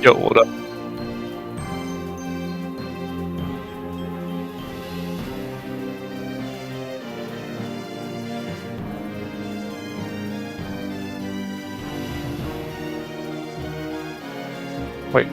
Yo, what up? Wait.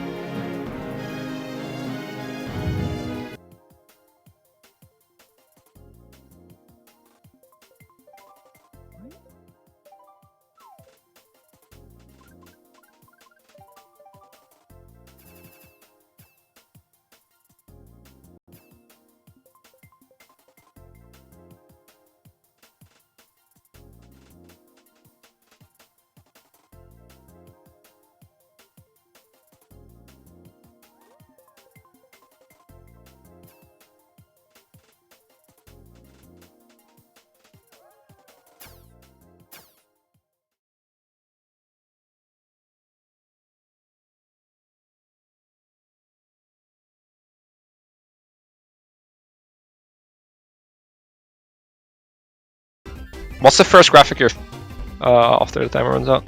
What's the first graphic you're after the timer runs out?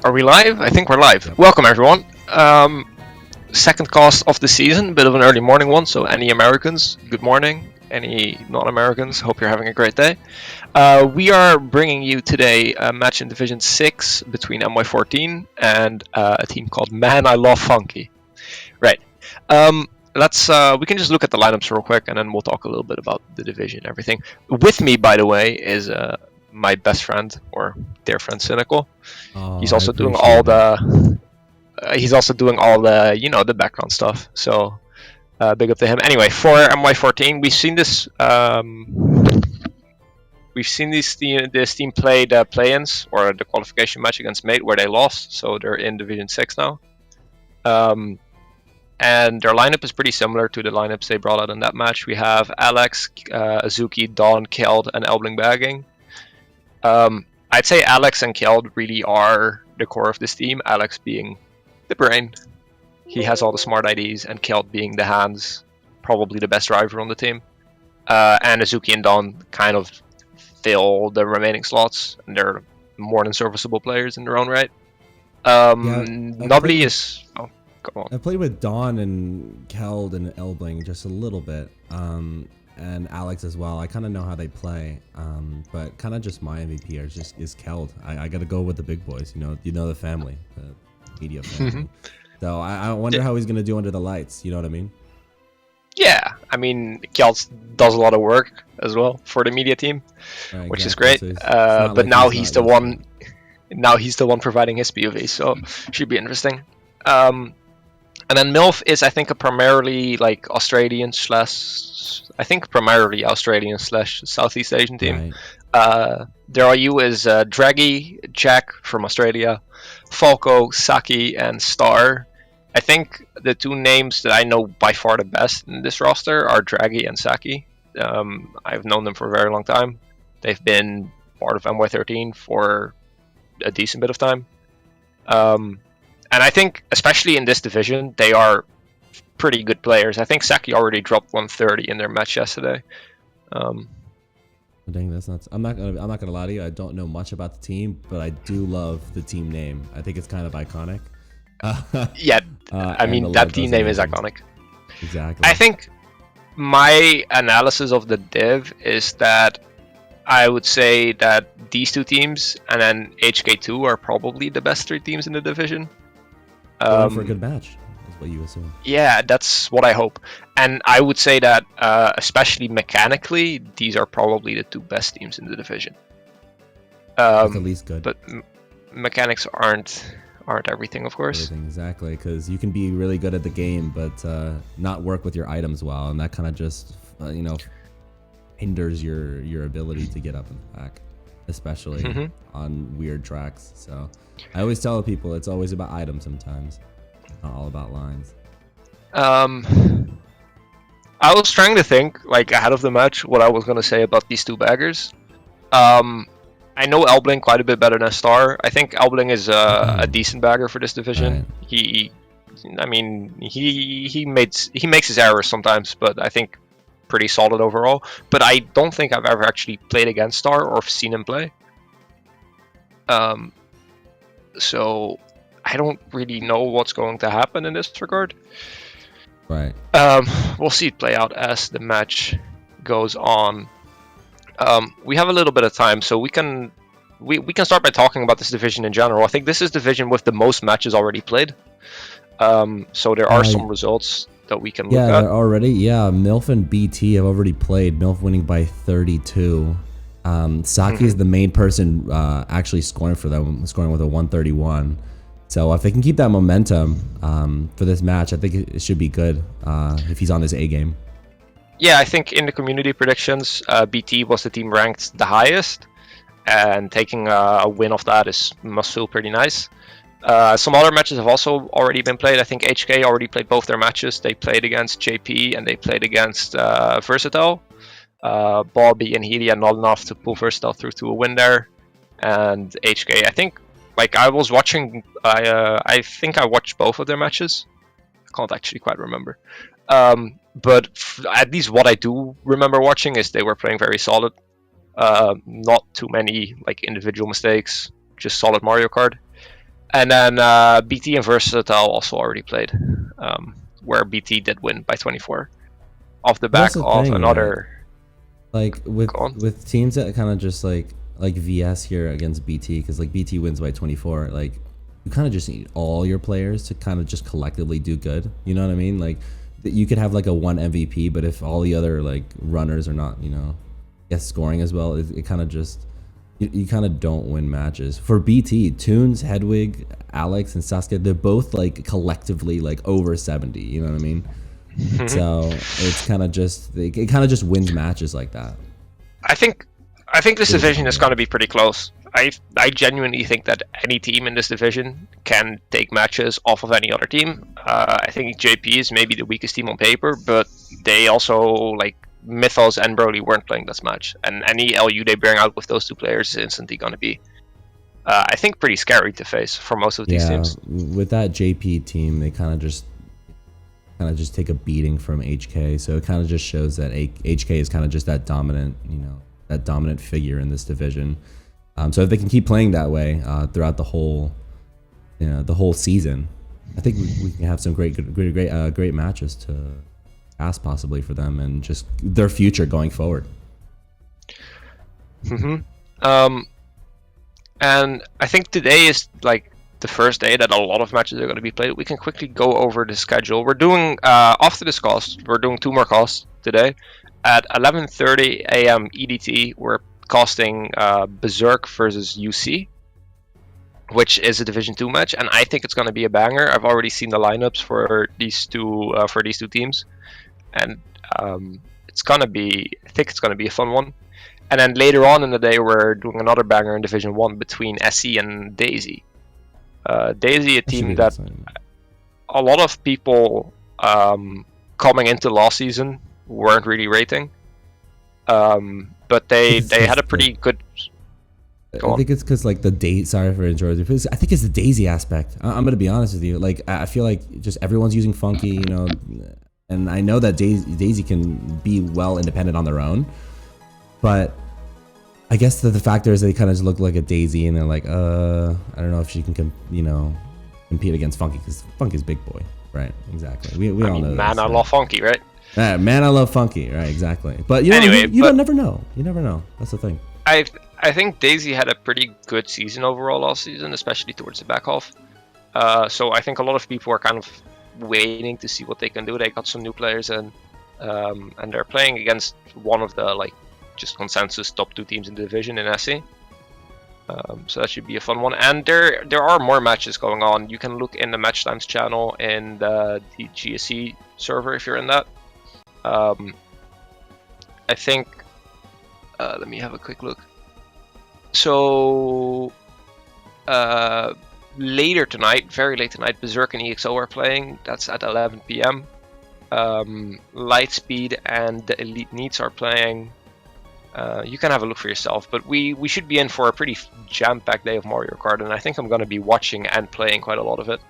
Are we live? I think we're live. Welcome everyone. Second cast of the season, bit of an early morning one, so any Americans, good morning. Any non-Americans, hope you're having a great day. We are bringing you today a match in Division 6 between MY14 and a team called Man I Love Funky. Right. We can just look at the lineups real quick and then we'll talk a little bit about the division and everything. With me, by the way, is my best friend or dear friend Cynical. He's also doing all the the background stuff. So big up to him. Anyway, for MY14, we've seen this team play the play-ins or the qualification match against Mate where they lost, so they're in Division 6 now. And their lineup is pretty similar to the lineups they brought out in that match. We have Alex, Azuki, Dawn, Keld, and Elbling bagging. I'd say Alex and Kjeld really are the core of this team. Alex being the brain, he has all the smart ideas, and Kjeld being the hands, probably the best driver on the team. And Azuki and Don kind of fill the remaining slots, and they're more than serviceable players in their own right. Nobly is. Oh, go on. I played with Dawn and Kjeld and Elbling just a little bit, and Alex as well. I kind of know how they play, but kind of just my MVP is Kjeld. I got to go with the big boys. You know the family, the media family. So I wonder how he's gonna do under the lights. You know what I mean? Yeah, I mean, Kjeld does a lot of work as well for the media team, which is great. So but like now he's the one. Now he's the one providing his POV, so should be interesting. And then MILF is, I think, a primarily like Australian slash Southeast Asian team. Right. Their IU is Draggy, Jack from Australia, Falco, Saki, and Star. I think the two names that I know by far the best in this roster are Draggy and Saki. I've known them for a very long time. They've been part of MY13 for a decent bit of time. And I think, especially in this division, they are pretty good players. I think Saki already dropped 130 in their match yesterday. Dang, that's nuts. I'm not gonna lie to you. I don't know much about the team, but I do love the team name. I think it's kind of iconic. Yeah, I mean, that team name is iconic. Exactly. I think my analysis of the div is that I would say that these two teams and then HK2 are probably the best three teams in the division. For a good match, is what you assume. Yeah, that's what I hope. And I would say that, especially mechanically, these are probably the two best teams in the division. That's at least good. But mechanics aren't everything, of course. Exactly, because you can be really good at the game, but not work with your items well, and that kind of just hinders your ability to get up in the pack, especially on weird tracks. So I always tell people it's always about items sometimes, not all about lines. I was trying to think, like, ahead of the match, what I was going to say about these two baggers. I know Elbling quite a bit better than Star. I think Elbling is a decent bagger for this division. Right. He makes his errors sometimes, but I think pretty solid overall. But I don't think I've ever actually played against Star or seen him play. So I don't really know what's going to happen in this regard. Right. We'll see it play out as the match goes on. We have a little bit of time, so we can start by talking about this division in general. I think this is the division with the most matches already played. So there are some results that we can look at. Yeah, already. Yeah, MILF and BT have already played. MILF winning by 32. Saki is the main person actually scoring for them, scoring with a 131. So if they can keep that momentum for this match, I think it should be good if he's on his A game. Yeah, I think in the community predictions, BT was the team ranked the highest, and taking a win off that must feel pretty nice. Some other matches have also already been played. I think HK already played both their matches. They played against JP and they played against Versatile. Bobby and Healy are not enough to pull Versatile through to a win there. And HK, I think, like, I was watching, I think I watched both of their matches. I can't actually quite remember. But at least what I do remember watching is they were playing very solid. Not too many like individual mistakes, just solid Mario Kart. And then BT and Versatile also already played, where BT did win by 24 off the back of another. Right? Like with teams that kind of just like VS here against BT, because like BT wins by 24, like you kind of just need all your players to kind of just collectively do good. You know what I mean? Like you could have like a one MVP, but if all the other like runners are not, scoring as well, it kind of just you kind of don't win matches. For BT, Toons, Hedwig, Alex, and Sasuke, they're both like collectively like over 70. You know what I mean? So it's kind of just it kind of just wins matches like that. I think this division is going to be pretty close. I genuinely think that any team in this division can take matches off of any other team. I think JP is maybe the weakest team on paper, but they also, like, Mythos and Broly weren't playing this match. And any LU they bring out with those two players is instantly going to be I think pretty scary to face for most of these teams. With that JP team, they kind of just take a beating from HK. So it kind of just shows that HK is kind of just that dominant, that dominant figure in this division. So if they can keep playing that way throughout the whole season, I think we can have some great matches to ask possibly for them and just their future going forward. And I think today is like the first day that a lot of matches are going to be played. We can quickly go over the schedule. We're doing after this cast, we're doing 2 more casts today at 11:30 a.m. EDT. We're casting Berserk versus UC, which is a Division 2 match, and I think it's going to be a banger. I've already seen the lineups for these two teams, and it's going to be. I think it's going to be a fun one. And then later on in the day, we're doing another banger in Division 1 between SE and Daisy. Daisy, a team that a lot of people coming into last season weren't really rating. But they had a pretty good... I think it's because like the Daisy. Sorry for interrupting. I think it's the Daisy aspect. I'm gonna be honest with you. Like I feel like just everyone's using Funky, and I know that Daisy can be well independent on their own, but I guess the factor is they kind of just look like a Daisy, and they're like, I don't know if she can, compete against Funky because Funky's big boy, right? Exactly. We all know. Man, I love Funky, right? Man, I love Funky, right? Exactly. But you don't never know. You never know. That's the thing. I think Daisy had a pretty good season overall last season, especially towards the back half. So I think a lot of people are kind of waiting to see what they can do. They got some new players in, and they're playing against one of the just consensus top 2 teams in the division in SE. So that should be a fun one. And there are more matches going on. You can look in the Match Times channel in the GSC server if you're in that. I think. Let me have a quick look. So later tonight, very late tonight, Berserk and EXO are playing. That's at 11 p.m. Lightspeed and the Elite Needs are playing. You can have a look for yourself, but we should be in for a pretty jam-packed day of Mario Kart, and I think I'm going to be watching and playing quite a lot of it.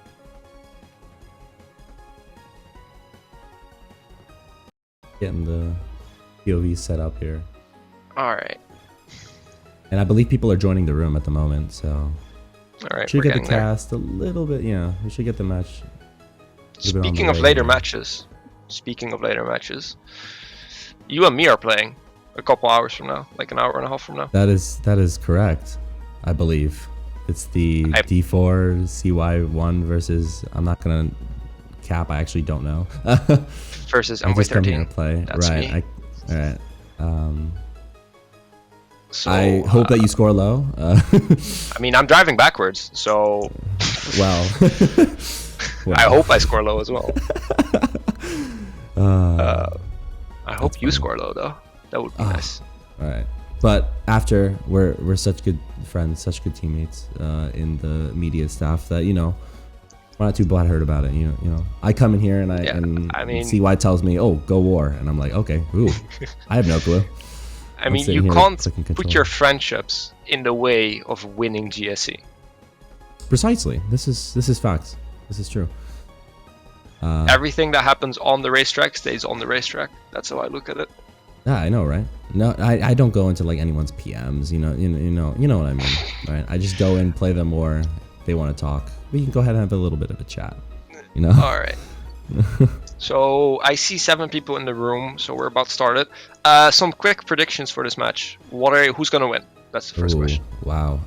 Getting the POV set up here. Alright. And I believe people are joining the room at the moment, so... Alright, should get the cast a little bit, we should get the match. Speaking of later matches, you and me are playing a couple hours from now, like an hour and a half from now. That is correct, I believe. It's the D4 CY1 versus, I'm not gonna cap, I actually don't know. Versus MY14. Just come here to play. That's right. Me. Alright. So, I hope that you score low. I mean, I'm driving backwards, so... Well. I hope I score low as well. I hope you score low, though. That would be nice. Alright. But after, we're such good friends, such good teammates in the media staff that, we're not too butthurt about it. I come in here and CY tells me, "Oh, go war," and I'm like, "Okay, ooh, I have no clue." I mean, you can't put your friendships in the way of winning GSC. Precisely. This is facts. This is true. Everything that happens on the racetrack stays on the racetrack. That's how I look at it. Yeah, I know, right? No, I don't go into like anyone's PMs. You know what I mean, right? I just go in, play them more. They want to talk. We can go ahead and have a little bit of a chat. All right. So I see 7 people in the room, so we're about to start it. Some quick predictions for this match. Who's gonna win? That's the first question. Wow.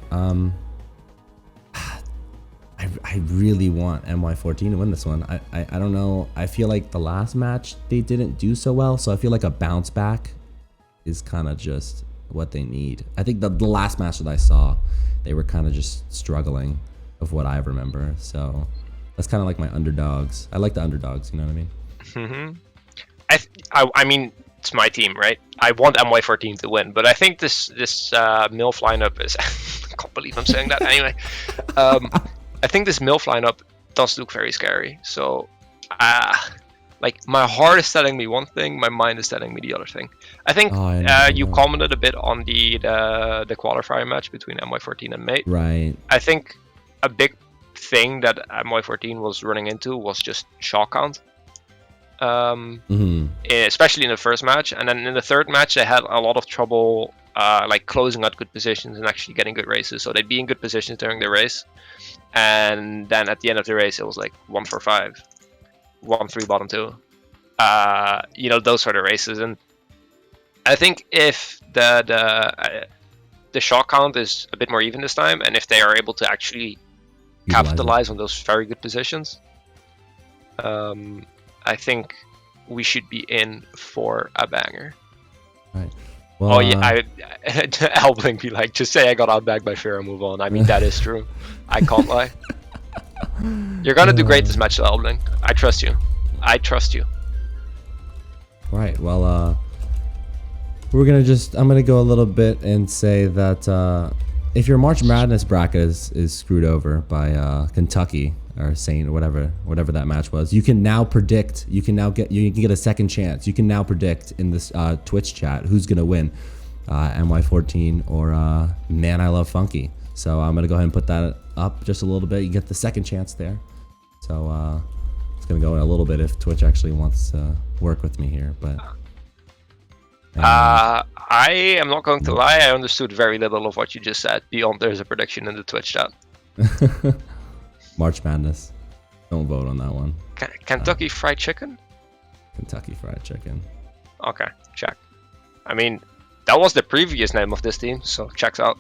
I really want MY14 to win this one. I don't know. I feel like the last match they didn't do so well, so I feel like a bounce back is kind of just what they need. I think the last match that I saw, they were kind of just struggling of what I remember. So that's kind of like my underdogs. I like the underdogs, you know what I mean? I mean, it's my team, right? I want MY14 to win, but I think this MILF lineup is... I can't believe I'm saying that. Anyway, I think this MILF lineup does look very scary. So, like my heart is telling me one thing, my mind is telling me the other thing. I think you commented a bit on the qualifier match between MY14 and Mate. Right. I think a big thing that MY14 was running into was just shot count. Especially in the first match, and then in the third match they had a lot of trouble like closing out good positions and actually getting good races. So they'd be in good positions during the race, and then at the end of the race it was like 1 for 5, 1-3 bottom 2. You know, those sort of races. And I think if the shot count is a bit more even this time, and if they are able to actually capitalize on those very good positions, I think we should be in for a banger. Right. Well, Elbling be like, just say I got outbagged by Fear and move on. I mean, that is true. I can't lie. You're gonna do great this match, Elbling. I trust you. I trust you. Right. Well, I'm gonna go a little bit and say that if your March Madness bracket is screwed over by Kentucky or Saint or whatever that match was, you can now predict. You can get a second chance. You can now predict in this Twitch chat who's gonna win, MY14 or Man I Love Funky. So I'm gonna go ahead and put that up just a little bit. You get the second chance there. So it's gonna go in a little bit if Twitch actually wants to work with me here, but. I am not going to lie, I understood very little of what you just said, beyond there's a prediction in the Twitch chat. March Madness. Don't vote on that one. Kentucky Fried Chicken? Kentucky Fried Chicken. Okay, check. I mean, that was the previous name of this team, so checks out.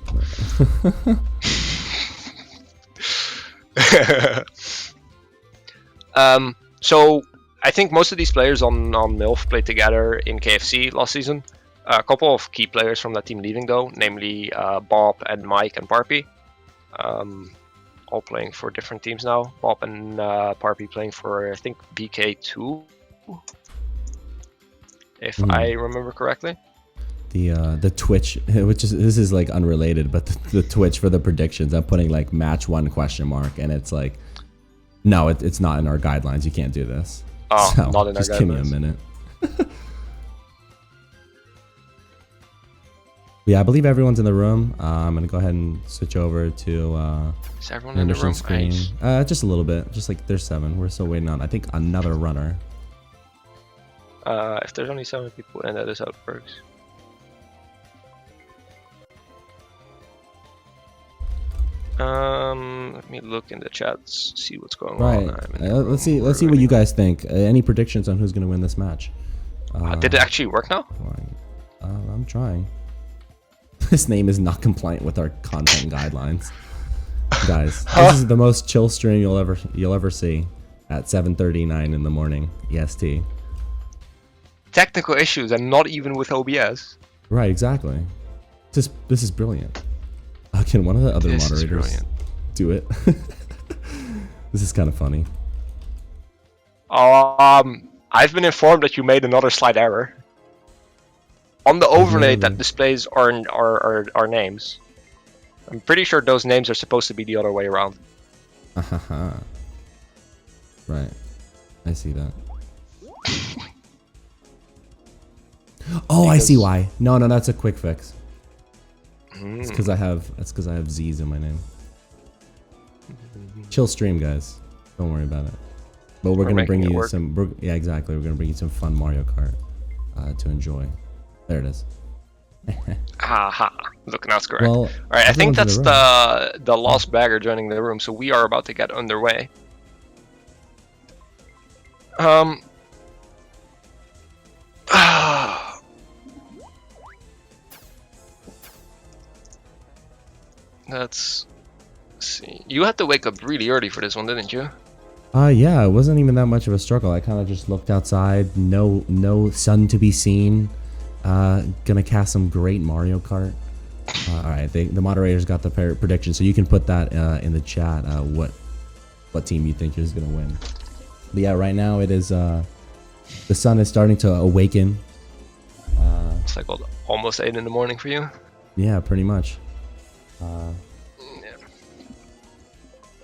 So I think most of these players on MILF played together in KFC last season. A couple of key players from that team leaving though, namely Bob and Mike and Parpy. All playing for different teams now. Bob and Parpy playing for, I think, BK2, if I remember correctly. The Twitch, this is like unrelated, but the Twitch for the predictions, I'm putting like match 1 question mark, and it's like, no, it's not in our guidelines. You can't do this. Oh, so not in our guidelines. Just give me a minute. Yeah, I believe everyone's in the room. I'm gonna go ahead and switch over to is everyone in the room? Screen. Just a little bit. Just like there's 7. We're still waiting on, I think, another runner. If there's only 7 people in, that is how it works. Let me look in the chats, see what's going on. Let's see what you guys think. Any predictions on who's gonna win this match? Did it actually work now? I'm trying. This name is not compliant with our content guidelines, guys. This is the most chill stream you'll ever see at 7:39 in the morning EST. Technical issues, and not even with OBS. Right, exactly. This is brilliant. Can one of the other moderators do it? This is kind of funny. I've been informed that you made another slight error on the overlay that displays our names. I'm pretty sure those names are supposed to be the other way around. Right, I see that. Oh, I see why. No, that's a quick fix. It's because I have Z's in my name. Chill stream, guys. Don't worry about it. But we're gonna bring you some. Yeah, exactly. We're gonna bring you some fun Mario Kart to enjoy. There it is. Haha. Look, now it's correct. Well, all right, I think that's the last bagger joining the room, so we are about to get underway. Let's see. You had to wake up really early for this one, didn't you? Yeah, it wasn't even that much of a struggle. I kind of just looked outside, no sun to be seen. Gonna cast some great Mario Kart. All right, the moderators got the prediction, so you can put that in the chat. What team you think is gonna win? But yeah, right now it is. The sun is starting to awaken. It's like almost 8 in the morning for you. Yeah, pretty much.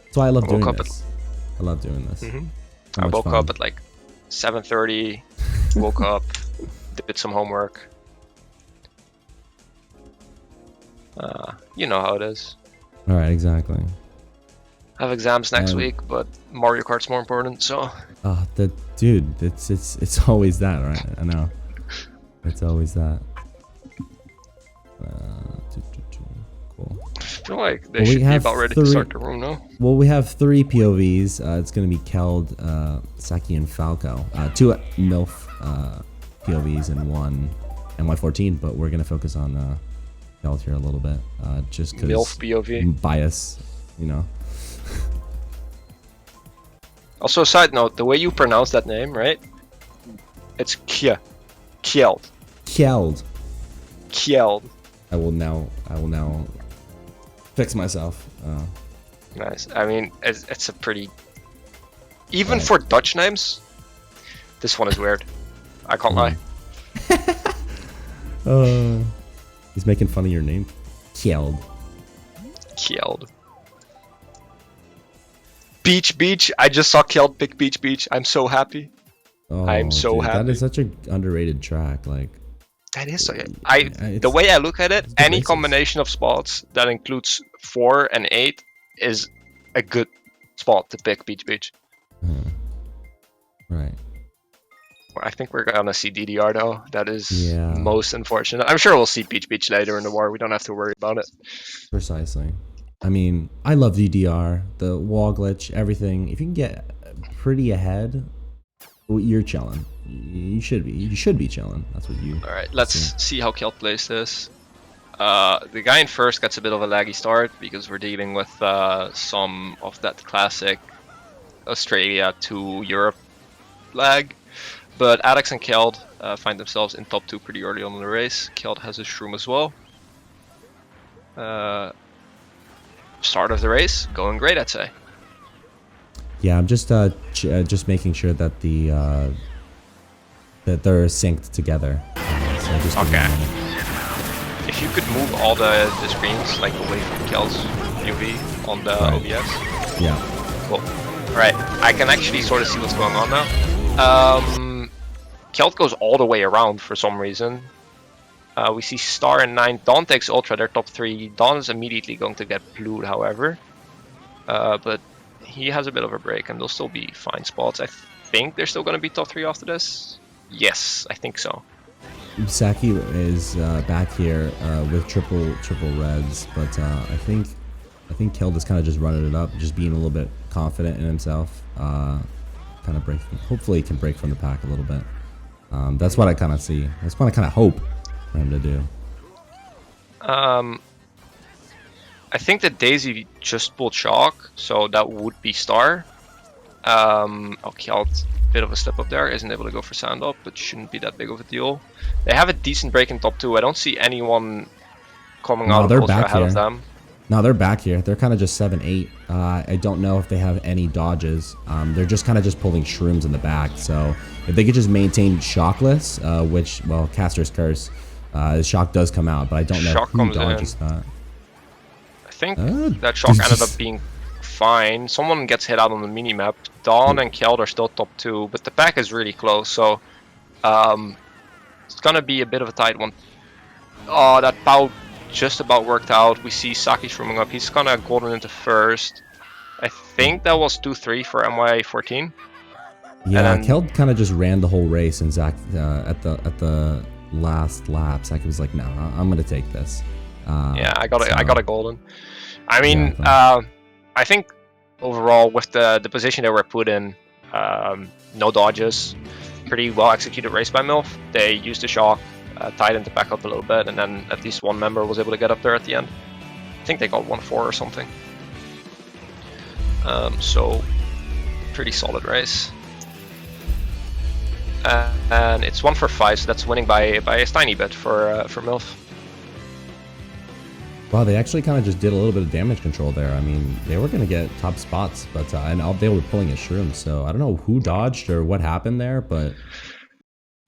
That's why I love doing this. I love doing this. I woke up at like 7:30, woke up, did some homework. You know how it is. All right, exactly. I have exams next week, but Mario Kart's more important, so. Dude, it's always that, right? I know. It's always that. Cool. I feel like they should be about ready to start the room, no? Well, we have 3 POVs. It's going to be Keld, Saki, and Falco. 2 MILF POVs and 1 MY14, but we're going to focus on Keld here a little bit, just because MILF POV bias, you know. Also, a side note, the way you pronounce that name, right? It's Kjeld. Kjeld. Kjeld. I will now fix myself. Nice. I mean, it's a pretty... Even for Dutch names, this one is weird. I can't lie. He's making fun of your name. Kjeld. Kjeld. Beach. I just saw Kjeld pick Beach. I'm so happy. Oh, I'm so happy. That is such an underrated track. Like, that is so. The way I look at it, any combination of spots that includes 4 and 8 is a good spot to pick Beach. Right. I think we're gonna see DDR though. That is Yeah. most unfortunate. I'm sure we'll see Beach later in the war. We don't have to worry about it. Precisely. I mean, I love DDR, the wall glitch, everything. If you can get pretty ahead, you're chilling. You should be chilling. That's what you. All right, let's see how Kjeld plays this. The guy in first gets a bit of a laggy start because we're dealing with some of that classic Australia to Europe lag. But Adex and Kjeld find themselves in top 2 pretty early on in the race. Kjeld has his shroom as well. Start of the race going great, I'd say. Yeah, I'm just making sure that that they're synced together. So just okay. If you could move all the screens like away from Kjeld's UV on the OBS. Yeah. Cool. Alright, I can actually sort of see what's going on now. Kjeld goes all the way around for some reason. We see Star and 9. Dawn takes Ultra, they're top 3. Dawn is immediately going to get blued, however. But he has a bit of a break and they'll still be fine spots. I think they're still going to be top 3 after this. Yes, I think so. Saki is back here with triple reds, but I think Kjeld is kind of just running it up, just being a little bit confident in himself. Kind of breaking. Hopefully, he can break from the pack a little bit. That's what I kind of see. That's what I kind of hope for him to do. I think that Daisy just pulled Shock, so that would be Star. Kjeld, bit of a step up there, isn't able to go for Sand Up, but shouldn't be that big of a deal. They have a decent break in top 2. I don't see anyone coming out of Ultra ahead of them. No, they're back here. They're kind of just 7-8. I don't know if they have any dodges. They're just kind of just pulling shrooms in the back. So if they could just maintain Shockless, which, well, Caster's Curse, Shock does come out, but I don't know who dodges that. I think that Shock ended up being fine. Someone gets hit out on the minimap. Dawn and Kjeld are still top 2, but the pack is really close, so it's gonna be a bit of a tight one. Oh, that Pao just about worked out. We see Saki shrooming up. He's gonna golden into first. I think that was 2-3 for MY14. Yeah, Kjeld kind of just ran the whole race, and Zach at the last lap, Zach was like, "No, I'm gonna take this." Yeah, I got a golden. I mean, I think overall with the position they were put in, no dodges, pretty well executed race by MILF. They used the Shock, tightened the pack up a little bit, and then at least one member was able to get up there at the end. I think they got 1-4 or something. So pretty solid race. And it's 1-for-5, so that's winning by a tiny bit for MILF. Wow, they actually kind of just did a little bit of damage control there. I mean, they were going to get top spots, but and they were pulling a shroom, so I don't know who dodged or what happened there, but...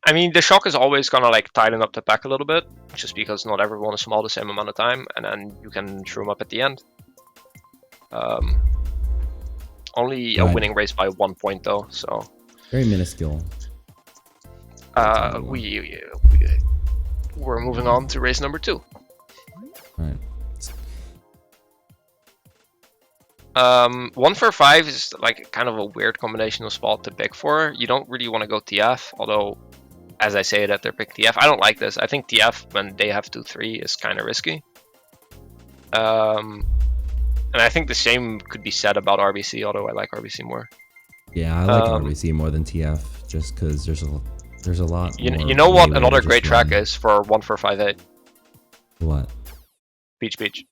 I mean, the Shock is always going to like tighten up the pack a little bit, just because not everyone is small the same amount of time, and then you can shroom up at the end. Only a winning race by 1 point though, so Very minuscule. We're moving on to race number 2. Right. 1 for 5 is like kind of a weird combinational spot to pick for. You don't really want to go TF, although as I say that they're pick TF. I don't like this. I think TF when they have 2-3 is kind of risky. And I think the same could be said about RBC, although I like RBC more. Yeah, I like RBC more than TF just because there's a lot. You know what another great track is for 1 for 5-8? What? Peach Beach.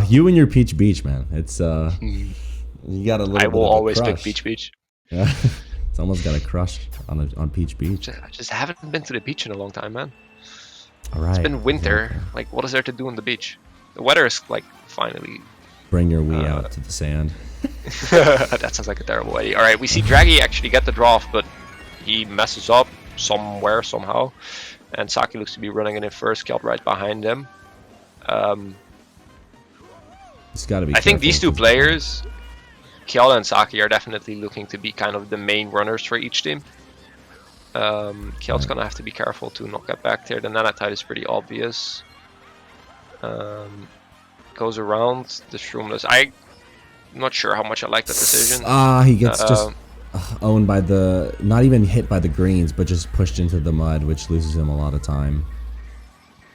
You and your Peach Beach, man. It's you got a little. I will always crush. pick Peach Beach. Yeah, it's almost got a crush on Peach Beach. I just haven't been to the beach in a long time, man. All right. It's been winter. Exactly. Like, what is there to do on the beach? The weather is like finally. Bring your Wii out to the sand. That sounds like a terrible idea. All right, we see Draghi actually get the draft, but he messes up somewhere somehow, and Saki looks to be running in first. Kjeld right behind him. It's got to be. I think these two players, Kjeld and Saki, are definitely looking to be kind of the main runners for each team. Kjeld's gonna have to be careful to not get back there. The nanotide is pretty obvious. Goes around the Shroomless. I'm not sure how much I like that decision. He gets just owned by the, not even hit by the greens, but just pushed into the mud, which loses him a lot of time.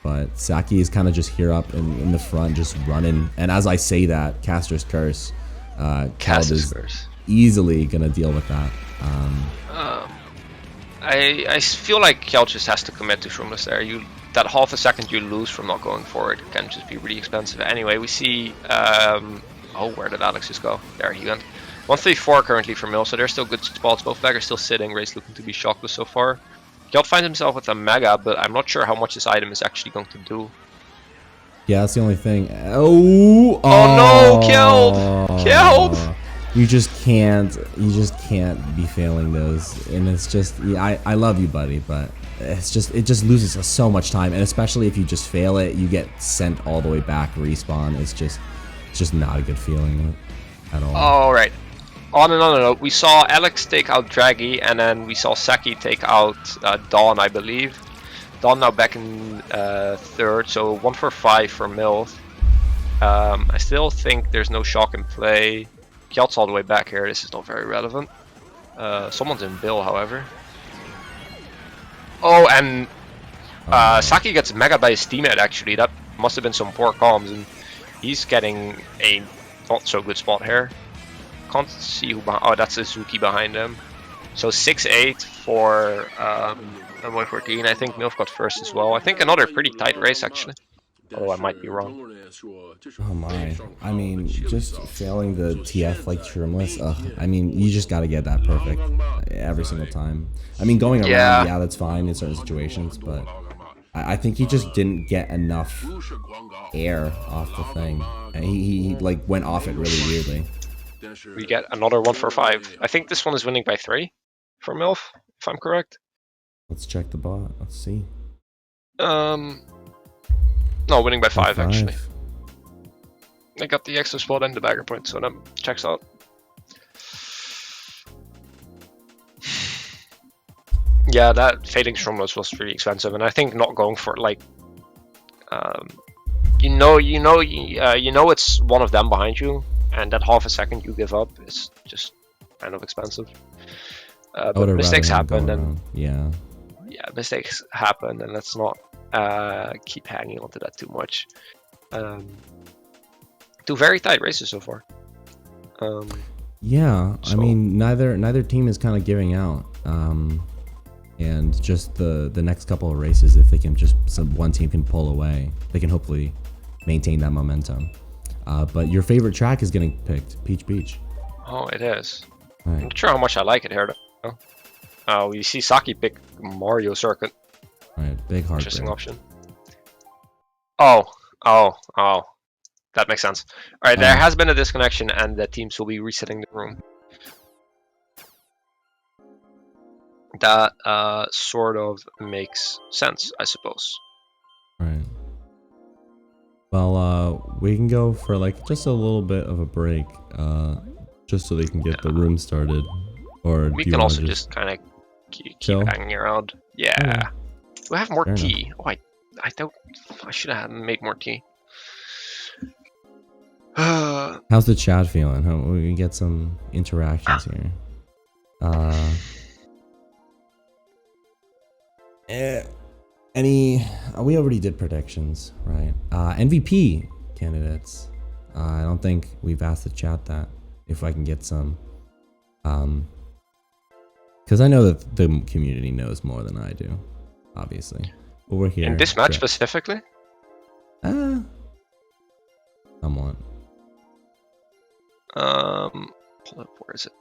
But Saki is kind of just here up in the front, just running. And as I say that, Caster's Curse, Kjeld is easily gonna deal with that. I feel like Kjeld just has to commit to Shroomless there. That half a second you lose from not going forward can just be really expensive. Anyway, we see. Oh, where did Alex just go? There he went. 134 currently for Mill, so they're still good spots. Both flaggers still sitting. Race looking to be shockless so far. Kjeld finds himself with a Mega, but I'm not sure how much this item is actually going to do. Yeah, that's the only thing. Oh no, Kjeld! Kjeld! You just can't be failing those, and it's just, yeah, I love you, buddy, but it just loses us so much time, and especially if you just fail it, you get sent all the way back, respawn. It's just not a good feeling at all. All right. On another note, we saw Alex take out Draghi, and then we saw Saki take out Dawn, I believe. Dawn now back in third, so 1 for 5 for Milth. I still think there's no shock in play. Kjeld's all the way back here. This is not very relevant. Someone's in Bill, however. Oh, and Saki gets Mega by his teammate, actually. That must have been some poor comms, and he's getting a not so good spot here. Can't see who behind. Oh, that's Suzuki behind him. So 6-8 for MY14. I think Milf got first as well. I think another pretty tight race, actually. Oh, I might be wrong. Oh my. I mean, just failing the TF like Shroomless, I mean, you just gotta get that perfect every single time. I mean, going around, yeah, that's fine in certain situations, but I think he just didn't get enough air off the thing. And he like went off it really weirdly. We get another 1 for 5. I think this one is winning by 3 for Milf, if I'm correct. Let's check the bot. Let's see. No, winning by 5 actually. I got the extra spot and the bagger point, so that checks out. Yeah, that fading Shroomless was really expensive, and I think not going for like, you know it's one of them behind you, and that half a second you give up is just kind of expensive. But mistakes happen, and yeah, mistakes happen, and let's not keep hanging on to that too much. Two very tight races so far. Yeah, so, I mean, neither team is kind of giving out. And just the next couple of races, if they can one team can pull away, they can hopefully maintain that momentum. But your favorite track is getting picked, Peach Beach. Oh, it is. Right. I'm not sure how much I like it here, though. We see Saki pick Mario Circuit. Right, big hard. Interesting option. Oh. That makes sense. All right, there has been a disconnection, and the teams will be resetting the room. That sort of makes sense, I suppose. Right. Well, we can go for like just a little bit of a break. just so they can get the room started. Or we do you can want also to just kind of keep chill? hanging around. Yeah. Okay. Do I have more Fair tea? Oh, I don't. I should have made more tea. How's the chat feeling? How we can get some interactions here? We already did predictions, right? MVP candidates. I don't think we've asked the chat that. If I can get some, because I know that the community knows more than I do, obviously. But we're here. In this match specifically? Somewhat. Hold up, where is it?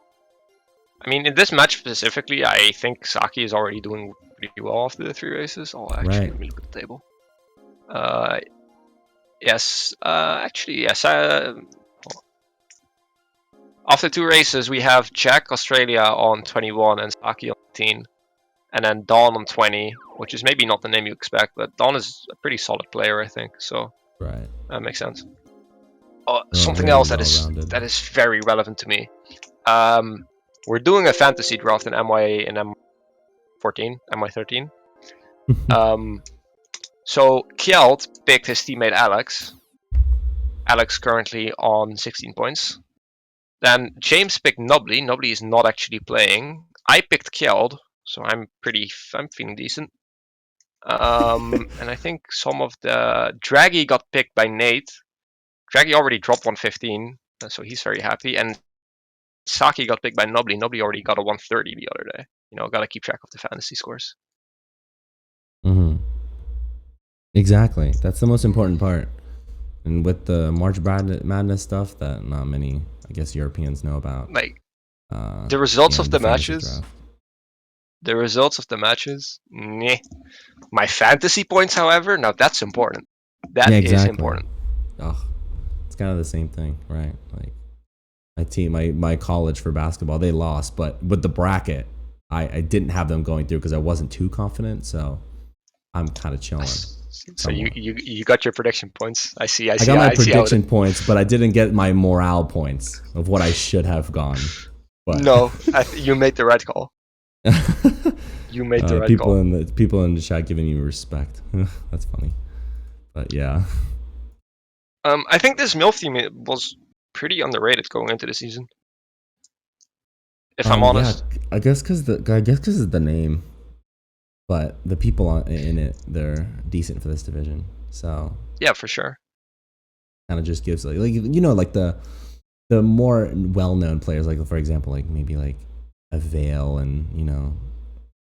I mean, in this match specifically, I think Saki is already doing pretty well after the 3 races. Oh, actually, let me look at the table. Yes, actually, yes. After 2 races, we have Jack Australia on 21 and Saki on 18. And then Dawn on 20, which is maybe not the name you expect, but Dawn is a pretty solid player, I think. So that makes sense. Something else that is very relevant to me. We're doing a fantasy draft in MY14, MY13. So Kjeld picked his teammate Alex. Alex currently on 16 points. Then James picked Nobly. Nobly is not actually playing. I picked Kjeld, so I'm feeling decent. And I think some of the Draggy got picked by Nate. Draggy already dropped 115, so he's very happy. And Saki got picked by Nobly. Nobly already got a 130 the other day. You know, gotta keep track of the fantasy scores. Exactly. That's the most important part. And with the March Madness stuff that not many, I guess, Europeans know about. Like, the results of the matches. The results of the matches, meh. My fantasy points, however, now that's important. That is important. Oh, it's kind of the same thing, right? Like my team, my college for basketball, they lost, but with the bracket, I didn't have them going through because I wasn't too confident, so I'm kind of chilling. So you got your prediction points. I got my prediction points, but I didn't get my morale points of what I should have gone. But. No, you made the right call. You made the right call. People in the chat giving you respect. That's funny, but yeah. I think this MILF team was pretty underrated going into the season. If I'm honest, yeah, I guess because of the name, but the people in it, they're decent for this division. So yeah, for sure. Kind of just gives like the more well-known players, like for example, like maybe like a Veil and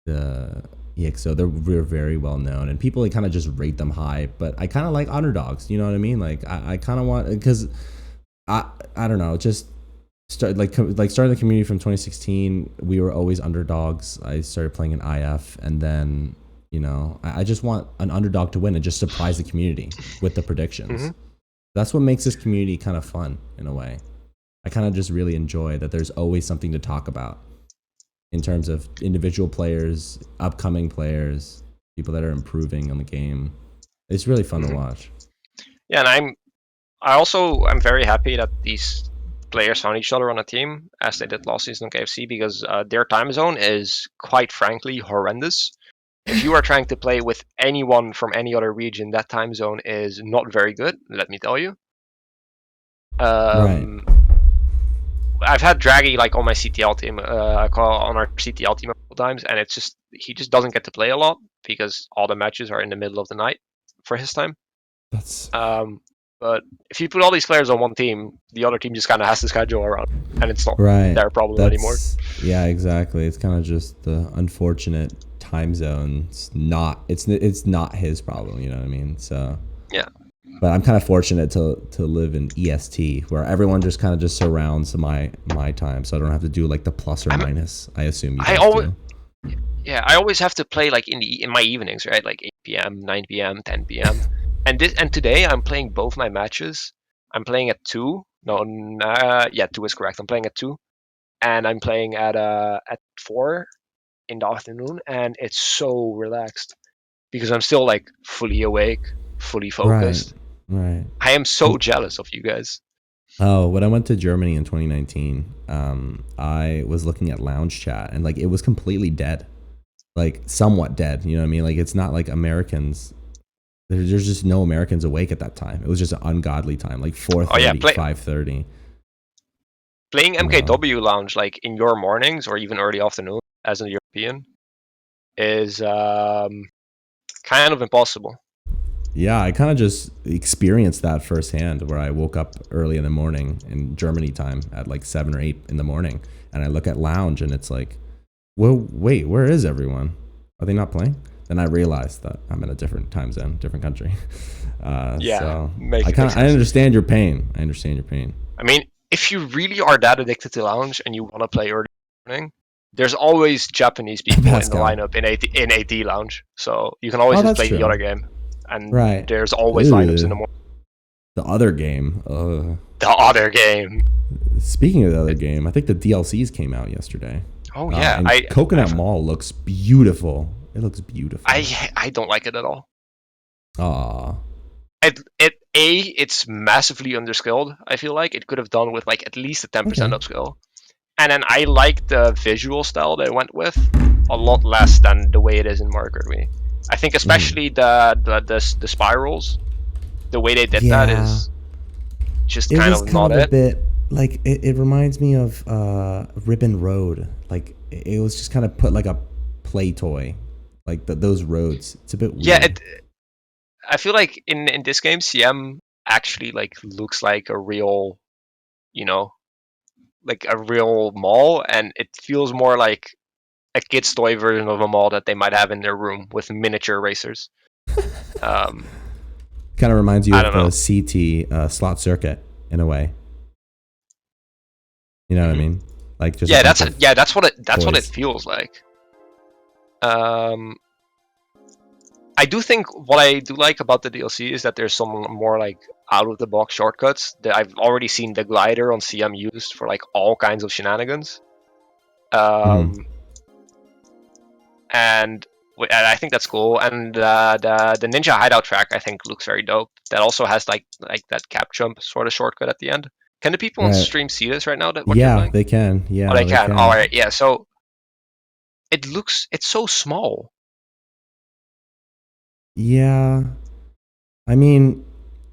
the EXO, they're very well known and people kind of just rate them high. But I kind of like underdogs. You know what I mean? Like I kind of want, because I don't know, just starting the community from 2016. We were always underdogs. I started playing in IF, and then I just want an underdog to win and just surprise the community with the predictions. That's what makes this community kind of fun in a way. I kind of just really enjoy that there's always something to talk about in terms of individual players, upcoming players, people that are improving on the game. It's really fun to watch. Yeah, and I'm very happy that these players found each other on a team as they did last season on KFC, because their time zone is quite frankly horrendous. If you are trying to play with anyone from any other region, that time zone is not very good, let me tell you. Right. I've had Draggy like on my CTL team. I call on our CTL team a couple times, and it's just he just doesn't get to play a lot because all the matches are in the middle of the night for his time. But if you put all these players on one team, the other team just kind of has to schedule around, and it's not their problem anymore. Yeah, exactly. It's kind of just the unfortunate time zone. It's not his problem. You know what I mean? So yeah. But I'm kind of fortunate to live in EST, where everyone just kind of just surrounds my time, so I don't have to do like the plus or minus. I assume you guys do. Yeah, I always have to play like in my evenings, right? Like 8 p.m., 9 p.m., 10 p.m. and today I'm playing both my matches. I'm playing at 2. Yeah, 2 is correct. I'm playing at 2, and I'm playing at 4 in the afternoon, and it's so relaxed because I'm still like fully awake, fully focused. Right. I am so jealous of you guys. Oh, when I went to Germany in 2019, I was looking at lounge chat and like it was completely dead, like somewhat dead. You know what I mean? Like it's not like Americans. There's just no Americans awake at that time. It was just an ungodly time, like 4:30, 5:30. Playing MKW Lounge like in your mornings or even early afternoon as a European is kind of impossible. Yeah, I kind of just experienced that firsthand where I woke up early in the morning in Germany time at like 7 or 8 in the morning and I look at lounge and it's like, well, wait, where is everyone? Are they not playing? Then I realized that I'm in a different time zone, different country. So I understand your pain. I understand your pain. I mean, if you really are that addicted to lounge and you want to play early morning, there's always Japanese people in the lineup in AT lounge, so you can always just play the other game. And there's always lineups in the morning. The other game. The other game. Speaking of the other game, I think the DLCs came out yesterday. Oh yeah, Coconut Mall looks beautiful. It looks beautiful. I don't like it at all. Aw. It's massively underskilled. I feel like it could have done with like at least a 10% upskill. And then I like the visual style they went with a lot less than the way it is in MY14. I think especially the spirals, the way they did that is just kind of not it. A bit like it reminds me of Ribbon Road. Like it was just kind of put like a play toy, like those roads. It's a bit weird. Yeah, I feel like in this game, CM actually like looks like a real, like a real mall, and it feels more like a kid's toy version of a mall that they might have in their room with miniature racers. Kind of reminds you of the CT slot circuit in a way. You know what I mean? Like just that's what it feels like. I do think what I do like about the DLC is that there's some more like out of the box shortcuts that I've already seen the glider on CM used for like all kinds of shenanigans. And I think that's cool. And the ninja hideout track I think looks very dope. That also has like that cap jump sort of shortcut at the end. Can the people on stream see this right now? They can. Yeah, they can. All right. Yeah. So it's so small. Yeah, I mean,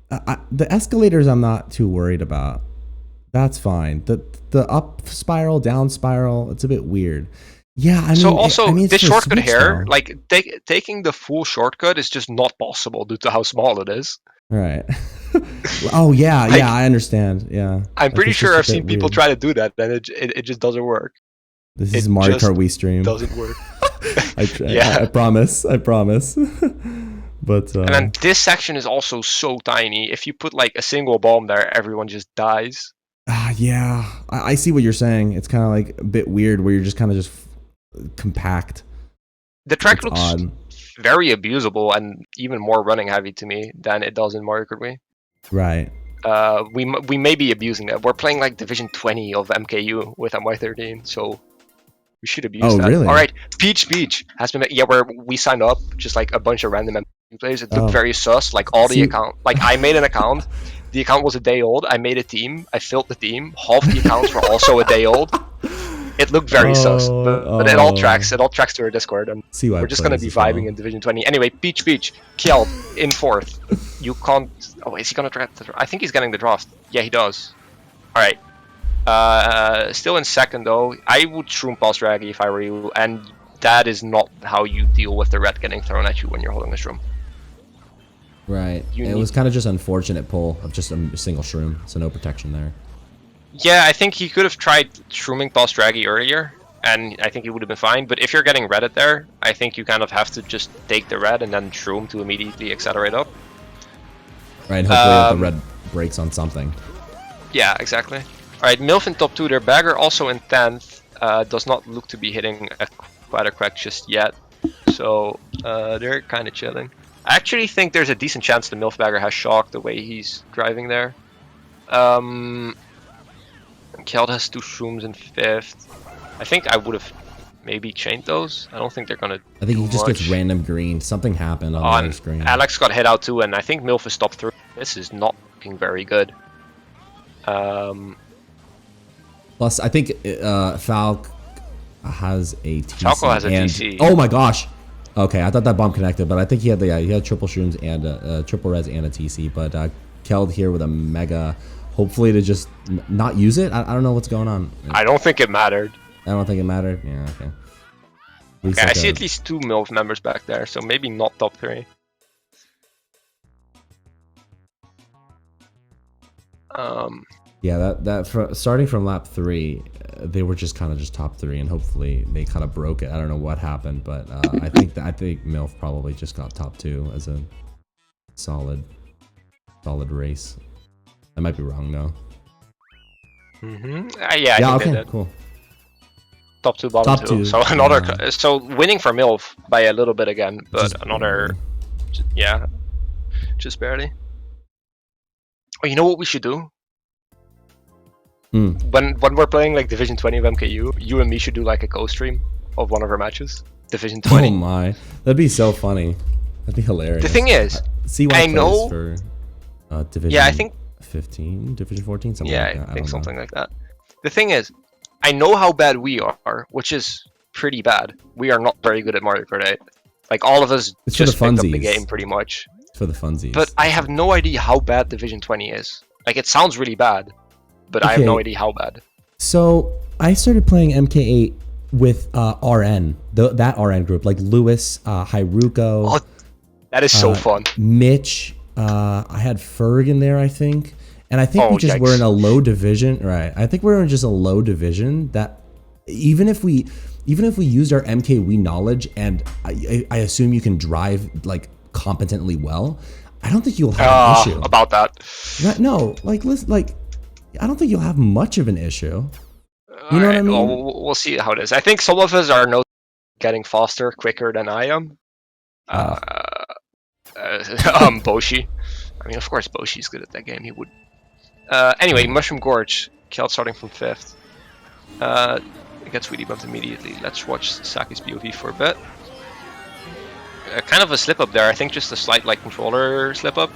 the escalators I'm not too worried about. That's fine. The up spiral, down spiral, it's a bit weird. Yeah, I mean, so also this shortcut here, though. like taking the full shortcut is just not possible due to how small it is. Right. Oh yeah, yeah, I understand. Yeah, I'm pretty sure I've seen people try to do that, and it just doesn't work. This is Mario Kart Wii stream. Doesn't work. I promise. But and then this section is also so tiny. If you put like a single bomb there, everyone just dies. Yeah, I see what you're saying. It's kind of like a bit weird where you're just kind of just compact. The track looks very abusable and even more running heavy to me than it does in Mario Kart Wii. Right. We may be abusing that. We're playing like Division 20 of MKU with MY13, so we should abuse that. Really? All right, Peach has been where we signed up just like a bunch of random MKU players. It looked very sus. Like all the account, like I made an account. The account was a day old. I made a team. I filled the team. Half the accounts were also a day old. It looked very sus, but it all tracks. It all tracks to our Discord, and we're just gonna be vibing in Division 20. Anyway, Peach, Kjeld in 4th. You can't. Oh, is he gonna draft? I think he's getting the draft. Yeah, he does. All right. Still in 2nd though. I would shroom past Raggy if I were you, and that is not how you deal with the red getting thrown at you when you're holding a shroom. Right. It was kind of just unfortunate pull of just a single shroom, so no protection there. Yeah, I think he could have tried shrooming past Draggy earlier, and I think he would have been fine. But if you're getting redded there, I think you kind of have to just take the red and then shroom to immediately accelerate up. Right, hopefully the red breaks on something. Yeah, exactly. Alright, MILF in top 2 there. Bagger also in 10th. Does not look to be hitting quite a crack just yet. So they're kind of chilling. I actually think there's a decent chance the MILF Bagger has shock the way he's driving there. Kjeld has 2 shrooms in 5th. I think I would have maybe chained those. I don't think they're gonna. I think he just gets random green. Something happened on the screen. Alex got hit out too, and I think MILF is top 3. This is not looking very good. Plus, I think Falc has a TC. Falco has a and, TC. Oh my gosh. Okay, I thought that bomb connected, but I think he had he had triple shrooms and triple res and a TC. But Keld here with a mega, hopefully to just not use it. I don't know what's going on. I don't think it mattered. I don't think it mattered. Yeah, okay. Okay, I see at least 2 MILF members back there, so maybe not top 3. Yeah, starting from lap 3, they were just kind of just top 3, and hopefully they kind of broke it. I don't know what happened, but I think MILF probably just got top 2 as a solid race. I might be wrong though. Yeah, I think okay, they did. Cool. Top 2, bottom Top 2. 2. So another. So winning for MILF by a little bit again, but just another. Barely. Yeah, just barely. Oh, you know what we should do? When we're playing like Division 20 of MKU, you and me should do like a co-stream of one of our matches. Division 20. Oh my, that'd be so funny. That'd be hilarious. The thing is, I know for Division. Yeah, I think 15, Division 14, something. Yeah, like that. I think something like that. The thing is, I know how bad we are, which is pretty bad. We are not very good at Mario Kart 8. Like all of us just picked up the game pretty much. For the funsies. But I have no idea how bad Division 20 is. Like it sounds really bad, but I have no idea how bad. So I started playing MK8 with RN, that RN group, like Lewis, Hyruko. Oh, that is so fun. Mitch, I had Ferg in there, I think. And I think we just were in a low division, right? I think we're in just a low division that even if we used our MKWii knowledge, and I assume you can drive like competently well, I don't think you'll have an issue about that. No, like listen, like I don't think you'll have much of an issue. You know what I mean? Well, we'll see how it is. I think some of us are getting faster, quicker than I am. Boshi. I mean, of course, Boshi's good at that game. He would. Anyway, Mushroom Gorge. Kjeld starting from 5th. It gets really bumped immediately. Let's watch Saki's POV for a bit. Kind of a slip up there. I think just a slight like controller slip up.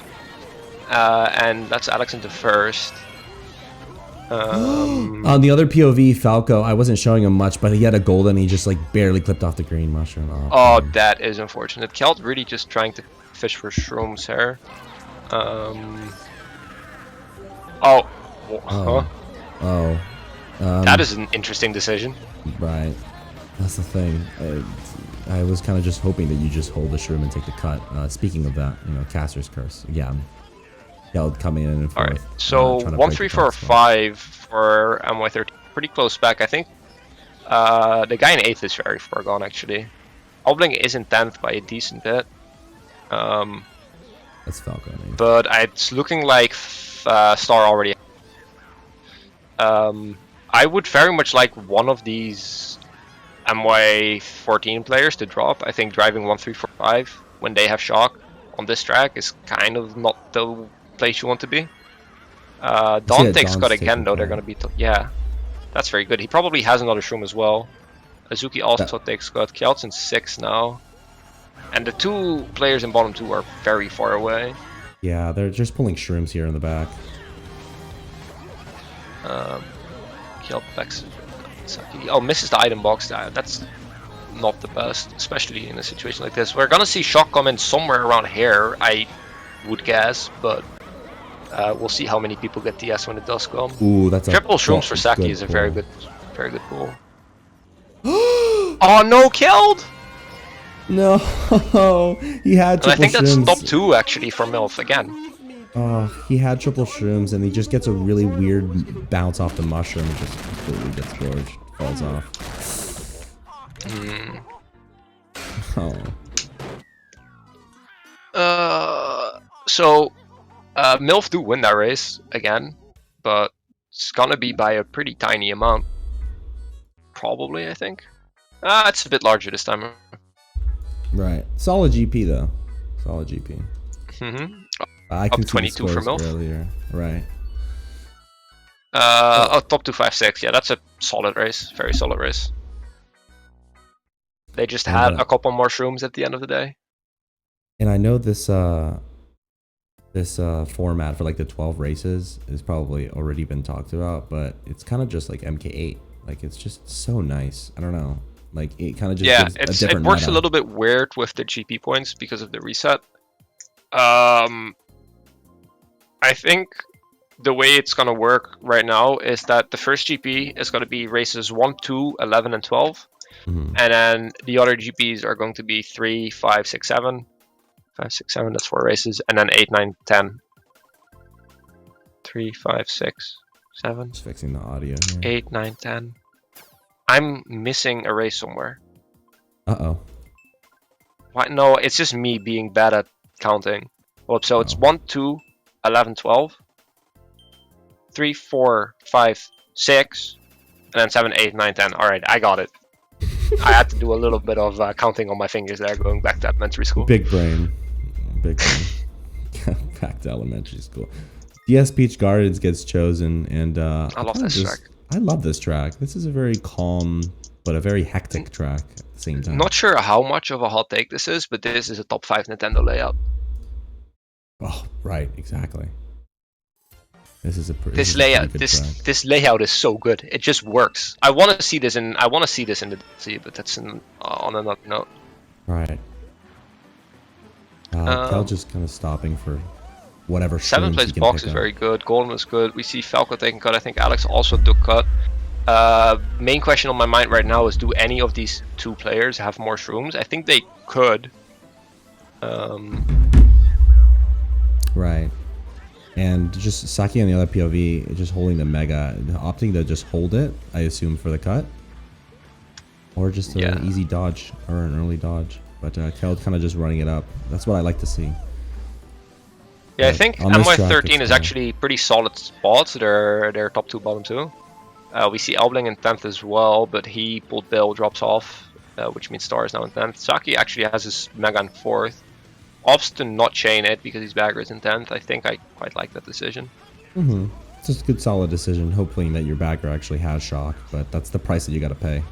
And that's Alex into 1st. On the other POV, Falco, I wasn't showing him much, but he had a golden and he just like barely clipped off the green mushroom. Oh, that is unfortunate. Kjeld really just trying to fish for shrooms here. That is an interesting decision. Right. That's the thing. I was kind of just hoping that you just hold the shroom and take the cut. Speaking of that, you know, Caster's Curse. Yeah. Kjeld coming in. All right. So 1, 3, 4, 5 for MY13. Pretty close back, I think. The guy in 8th is very far gone, actually. Obling is in 10th by a decent bit. That's Falco. But it's looking like Star already. I would very much like one of these MY14 players to drop. I think driving 1, 3, 4, 5 when they have shock on this track is kind of not the place you want to be. Don takes Scott again, though. They're going to be... yeah, that's very good. He probably has another shroom as well. Azuki also takes Scott. Kjeld's in 6th now. And the 2 players in bottom 2 are very far away. Yeah, they're just pulling shrooms here in the back. Kjeld backs. Oh, misses the item box. That's not the best, especially in a situation like this. We're gonna see shock come in somewhere around here, I would guess, but we'll see how many people get DS when it does come. Ooh, that's triple shrooms for Saki is a very good pull. Oh no, Kjeld! No, he had triple I think that's shrooms. top 2 actually for MILF again. Oh, he had triple shrooms and he just gets a really weird bounce off the mushroom and just completely gets gorged, falls off. So MILF do win that race again, but it's gonna be by a pretty tiny amount. Probably, I think. It's a bit larger this time. Right. Solid GP though. Solid GP. I can up 22 for MILF earlier. Right. Top 2, 5, 6. Yeah, that's a solid race. Very solid race. They just had a couple more shrooms at the end of the day. And I know this this format for like the 12 races has probably already been talked about, but it's kind of just like MK8. Like it's just so nice. I don't know. Like it kind of just Yeah, gives a different it works meta. a little bit weird with the GP points because of the reset. I think the way it's gonna work right now is that the first GP is gonna be races 1, 2, 11, and 12. Mm-hmm. And then the other GPs are going to be 3, 5, 6, 7. 5, 6, 7, that's 4 races. And then 8, 9, 10. 3, 5, 6, 7. Just fixing the audio here. 8, 9, 10. I'm missing a race somewhere. Uh-oh. Why? No, it's just me being bad at counting. Well, so it's 1, 2, 11, 12. 3, 4, 5, 6. And then 7, 8, 9, 10. Alright, I got it. I had to do a little bit of counting on my fingers there, going back to elementary school. Big brain. Big brain. Back to elementary school. DS Peach Gardens gets chosen, and I love this track. I love this track. This is a very calm, but a very hectic track at the same time. Not sure how much of a hot take this is, but this is a top 5 Nintendo layout. Oh, right, exactly. This is a this layout is so good. It just works. I want to see this in the DLC, but that's on another note. Right. Cal just kind of stopping for whatever. 7th place box is very good. Golden was good. We see Falco taking cut. I think Alex also took cut. Main question on my mind right now is: do any of these 2 players have more shrooms? I think they could. Right. And just Saki on the other POV, just holding the Mega, opting to just hold it, I assume, for the cut. Or just an easy dodge, or an early dodge. But Kel kind of just running it up. That's what I like to see. Yeah, I think MY14 is actually pretty solid spots. They're top 2, bottom 2. We see Elbling in 10th as well, but he pulled Bill, drops off, which means Star is now in 10th. Saki actually has his Mega in 4th. Opts to not chain it because his bagger is in 10th. I think I quite like that decision. Mm-hmm. It's just a good, solid decision, hoping that your bagger actually has shock, but that's the price that you got to pay. If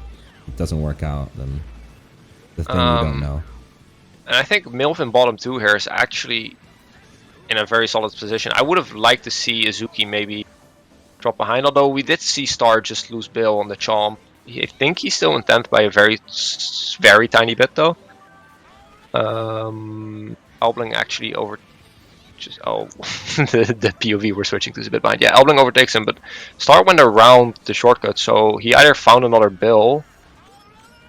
it doesn't work out, then the thing you don't know. And I think MILF in bottom 2 here is actually in a very solid position. I would have liked to see Izuki maybe drop behind, although we did see Star just lose Bill on the Chomp. I think he's still in 10th by a very tiny bit though. Elbling actually the POV we're switching to is a bit behind. Yeah, Elbling overtakes him, but Star went around the shortcut, so he either found another Bill,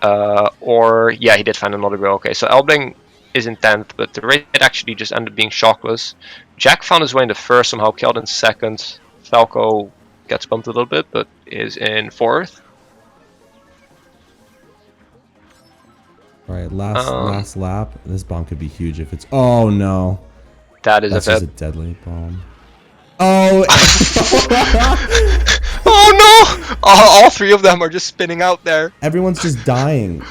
or yeah, he did find another Bill. Okay, so Elbling is in 10th, but the race actually just ended up being shockless. Jack found his way in the first somehow, killed in 2nd. Falco gets bumped a little bit, but is in 4th. All right, last lap. This bomb could be huge if it's. Oh no, that's a deadly bomb. Oh, oh no! All 3 of them are just spinning out there. Everyone's just dying.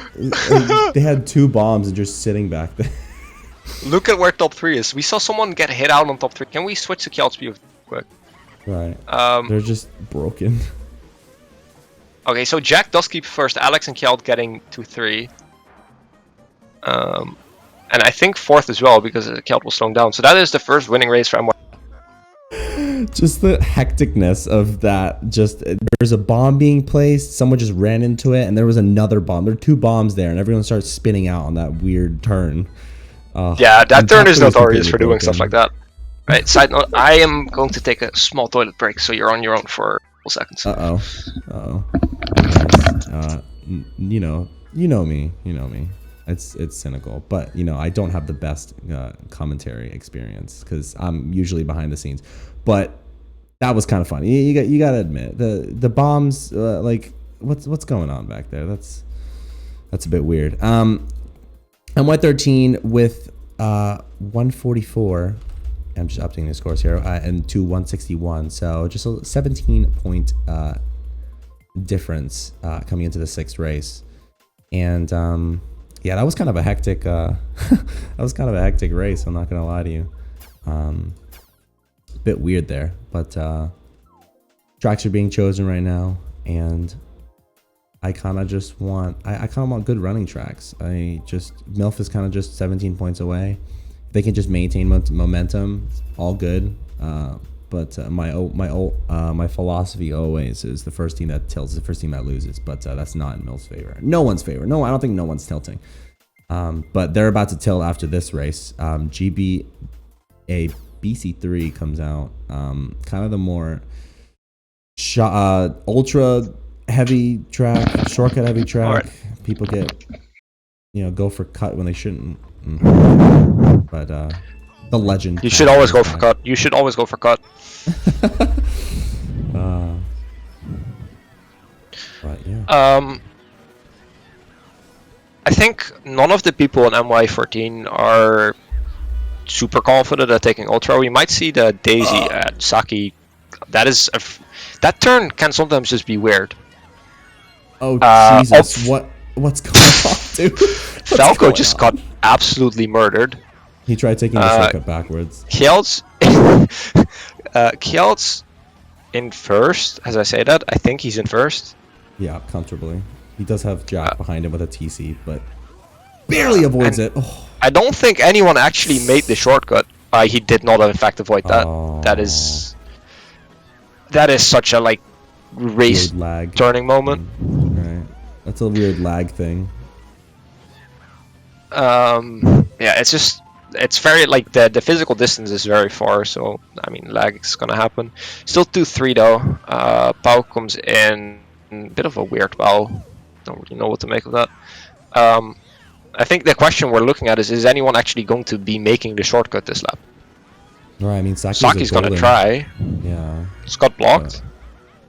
They had 2 bombs and just sitting back there. Look at where top 3 is. We saw someone get hit out on top 3. Can we switch to Kjeld's view quick? Right. They're just broken. Okay, so Jack does keep first. Alex and Kjeld getting 2-3. And I think 4th as well because Kjeld was slowing down. So that is the first winning race for MY. Just the hecticness of that. Just there's a bomb being placed. Someone just ran into it, and there was another bomb. There are 2 bombs there, and everyone starts spinning out on that weird turn. Yeah, that turn is notorious for doing stuff like that. Right. Side note: I am going to take a small toilet break, so you're on your own for a couple seconds. You know me. It's cynical, but I don't have the best commentary experience because I'm usually behind the scenes. But that was kind of fun. You got to admit the bombs. Like what's going on back there? That's a bit weird. MY13 with 144. I'm just updating the scores here, and to 161. So just a 17-point difference coming into the 6th race, and yeah, that was kind of a hectic. Race. I'm not gonna lie to you. A bit weird there, but tracks are being chosen right now, and I kind of just want. I kind of want good running tracks. MILF is kind of just 17 points away. they can just maintain momentum, all good. But my philosophy always is the first team that tilts, the first team that loses. But that's not in Mil's favor. No one's favor. No, I don't think no one's tilting. But they're about to tilt after this race. BC3 comes out. Kind of the more ultra heavy track, shortcut heavy track. Right. People get, go for cut when they shouldn't. But the legend. You should always go for cut. You should always go for cut. But yeah. I think none of the people in MY14 are super confident at taking Ultra. We might see the Daisy at Saki. That turn can sometimes just be weird. Oh Jesus! What's going on, dude? Falco just got absolutely murdered. He tried taking the shortcut backwards. Kjeld's in first. As I say that, I think he's in first. Yeah, comfortably. He does have Jack behind him with a TC, but barely avoids it. Oh. I don't think anyone actually made the shortcut. He did not, in fact, avoid that. Oh. That is such a race lag turning moment. Right, that's a weird lag thing. Yeah, it's very the physical distance is very far, so I mean lag is gonna happen. Still 2-3 though. Pau comes in, bit of a weird Pau. Don't really know what to make of that. I think the question we're looking at is anyone actually going to be making the shortcut this lap? Right, I mean Saki's gonna try. Yeah. It's got blocked.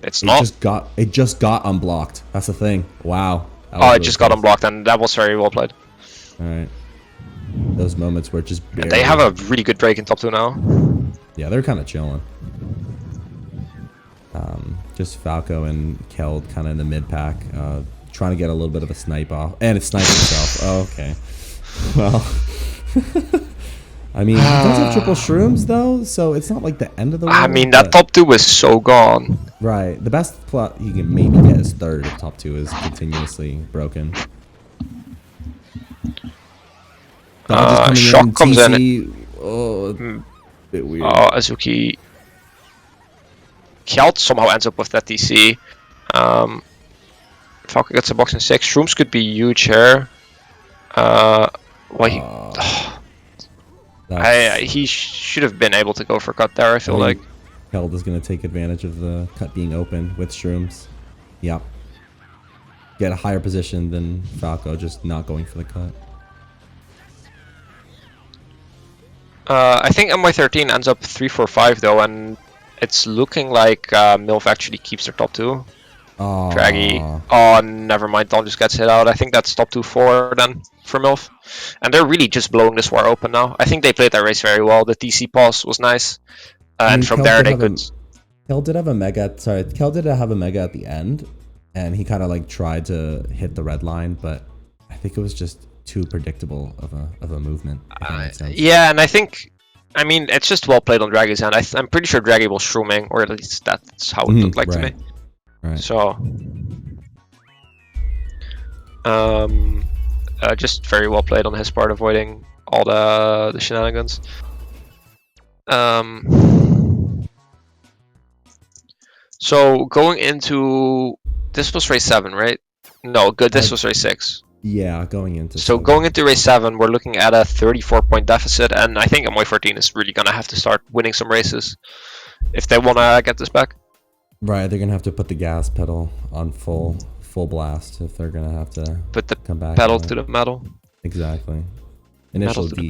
It's not. It just got unblocked. That's the thing. Wow. Oh, it just got unblocked, and that was very well played. All right. Those moments where it just barely... They have a really good break in top 2 now. Yeah, they're kind of chilling. Just Falco and Kjeld kind of in the mid pack, trying to get a little bit of a snipe off, and it's sniping itself. Oh, okay. Well, I mean, he does have triple shrooms though, so it's not like the end of the world. I mean, that top 2 was so gone. Right. The best plot you can maybe get is third if top 2 is continuously broken. Shock comes in. Oh, a bit weird. Azuki. Kjeld somehow ends up with that TC. Falco gets a box in 6. Shrooms could be huge here. He should have been able to go for cut there, I feel like. Kjeld is going to take advantage of the cut being open with Shrooms. Yep. Get a higher position than Falco, just not going for the cut. I think MY13 ends up 3-4-5 though, and it's looking like MILF actually keeps their top 2. Draggy. Oh, never mind. Don just gets hit out. I think that's top 2-4 then for MILF. And they're really just blowing this war open now. I think they played that race very well. The TC pause was nice. And from there they could... Kjeld did have a mega... Sorry, Kjeld did have a mega at the end. And he kind of tried to hit the red line, but I think it was just too predictable of a movement. Yeah, and I think... I mean, it's just well played on Draggy's end. I'm pretty sure Draggy was shrooming, or at least that's how it looked like to me. Right. So, just very well played on his part, avoiding all the shenanigans. So going into this was race 7, right? No, good. This was race 6. Yeah, going into. So going into race 7, we're looking at a 34-point deficit, and I think MY14 is really gonna have to start winning some races if they wanna get this back. Right, they're gonna have to put the gas pedal on full blast if they're gonna have to put the come back pedal to the metal. Exactly. Initial D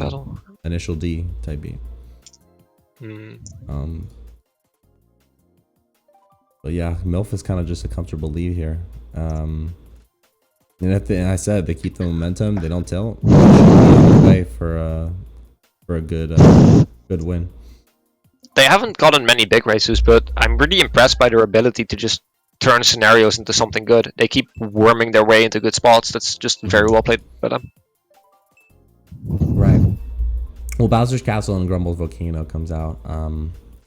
type beat. But yeah, MILF is kind of just a comfortable lead here. And I said they keep the momentum, they don't tilt. They should be on their way for a good win. They haven't gotten many big races, but I'm really impressed by their ability to just turn scenarios into something good. They keep worming their way into good spots. That's just very well played by them. Right. Well, Bowser's Castle and Grumble's Volcano comes out.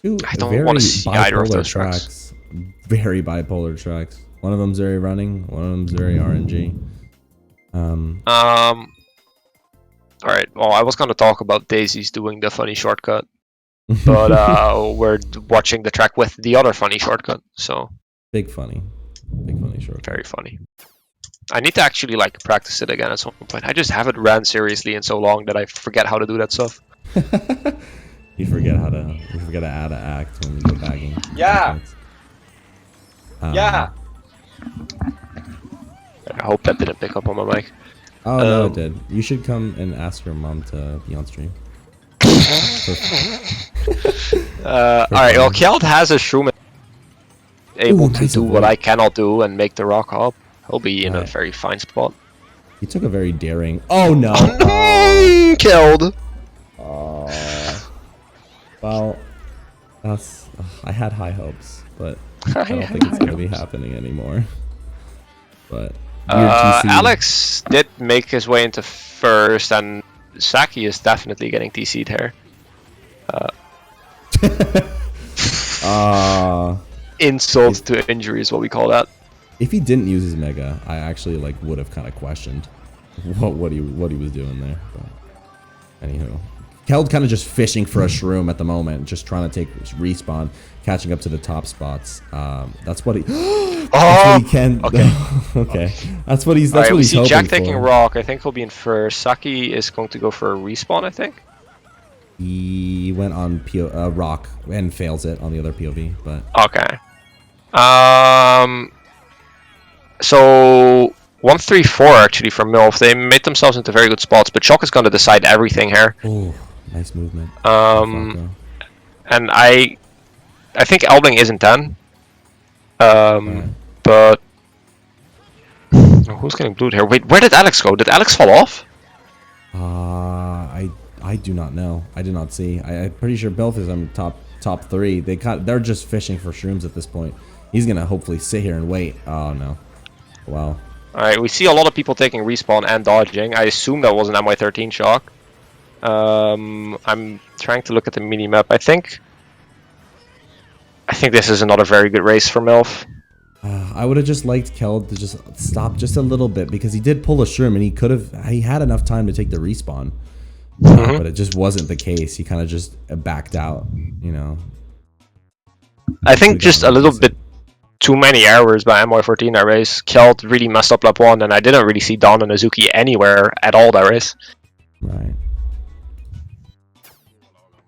Two I don't want to see either of those tracks. Very bipolar tracks. One of them's very running. One of them's very RNG. Alright, well, I was going to talk about Daisy's doing the funny shortcut, but we're watching the track with the other funny shortcut, so... Big funny shortcut. Very funny. I need to actually, like, practice it again at some point. I just haven't ran seriously in so long that I forget how to do that stuff. You forget to add an act when you go bagging. Yeah! Yeah! I hope that didn't pick up on my mic. Oh, no, it did. You should come and ask your mom to be on stream. Alright, well, Kjeld has a shroom able to do what I cannot do and make the rock hop. He'll be in a very fine spot. He took a very daring... Oh, no! Killed! Well, that's... I had high hopes, but I don't think it's going to be happening anymore. But... Alex did make his way into first, and Saki is definitely getting TC'd here. Insult to injury is what we call that. If he didn't use his mega, I actually like would have kind of questioned what he was doing there. But anywho, Kjeld kind of just fishing for a shroom at the moment, just trying to take respawn, catching up to the top spots. That's what he. That's what he can. Okay. Okay. That's what he's. That's what he's hoping for. Jack taking rock. I think he'll be in first. Saki is going to go for a respawn, I think. He went on rock and fails it on the other POV, but okay. So 1-3-4 actually for MILF. They made themselves into very good spots, but Shock is going to decide everything here. Oh, nice movement. And I think Elbing isn't 10. But who's getting blued here? Wait, where did Alex go? Did Alex fall off? I do not know. I did not see. I'm pretty sure Belf is on top 3. They're just fishing for shrooms at this point. He's gonna hopefully sit here and wait. Oh no. Wow. Alright, we see a lot of people taking respawn and dodging. I assume that was an MY13 shock. I'm trying to look at the mini map. I think this is another very good race for MILF. I would have just liked Kjeld to just stop just a little bit, because he did pull a shroom and he had enough time to take the respawn. But it just wasn't the case. He kind of just backed out, you know. I think just a little bit too many errors by MY14 that race. Kjeld really messed up lap 1, and I didn't really see Don and Azuki anywhere at all that race. Right.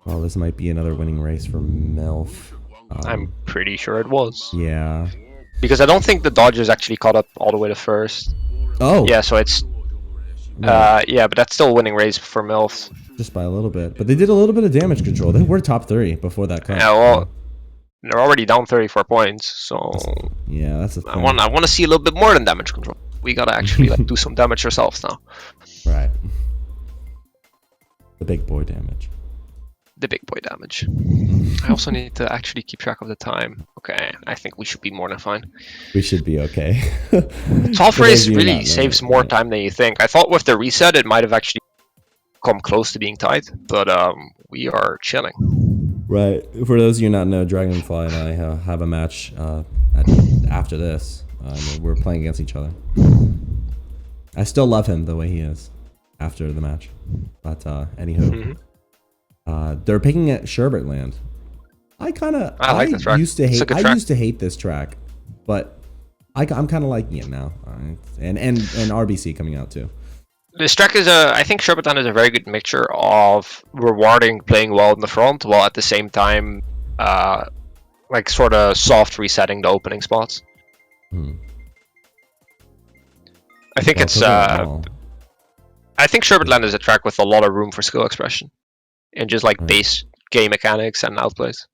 Well, this might be another winning race for MILF. I'm pretty sure it was. Yeah. Because I don't think the Dodgers actually caught up all the way to first. Oh. Yeah, so it's... yeah, but that's still a winning race for MILF. Just by a little bit. But they did a little bit of damage control. They were top 3 before that cut. Yeah, well, they're already down 34 points, so... Yeah, that's the thing. I want to see a little bit more than damage control. We gotta actually like do some damage ourselves now. Right. The big boy damage. The big boy damage. I also need to actually keep track of the time. Okay, I think we should be more than fine. We should be okay. 12th race really saves more time than you think. I thought with the reset it might have actually come close to being tight, but we are chilling. Right. For those of you not know, Dragonfly and I have a match after this. We're playing against each other. I still love him the way he is after the match. But anywho. They're picking at Sherbert I like this track. Used to hate this track, but I'm kind of liking it now. And RBC coming out too. This track is I think Sherbert is a very good mixture of rewarding playing well in the front, while at the same time, like sort of soft resetting the opening spots. I think it's I think Sherbert is a track with a lot of room for skill expression. And just like base game mechanics and outplays.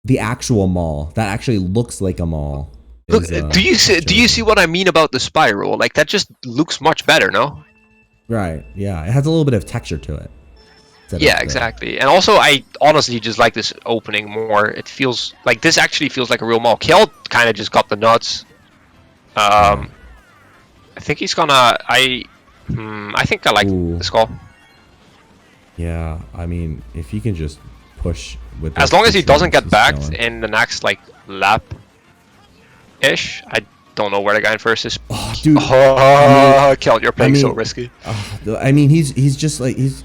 The actual mall that actually looks like a mall. Look, do you see what I mean about the spiral? Like that just looks much better, no? Right. Yeah, it has a little bit of texture to it. Yeah, exactly. And also, I honestly just like this opening more. It feels like this actually feels like a real mall. Kjeld kind of just got the nuts. I think he's gonna. I think I like this call. Yeah, I mean, if he can just push as long as he doesn't get backed in the next like lap ish, I Don't know where the guy in first is. Oh, dude. Kelt, you're playing so risky. I mean, he's just like he's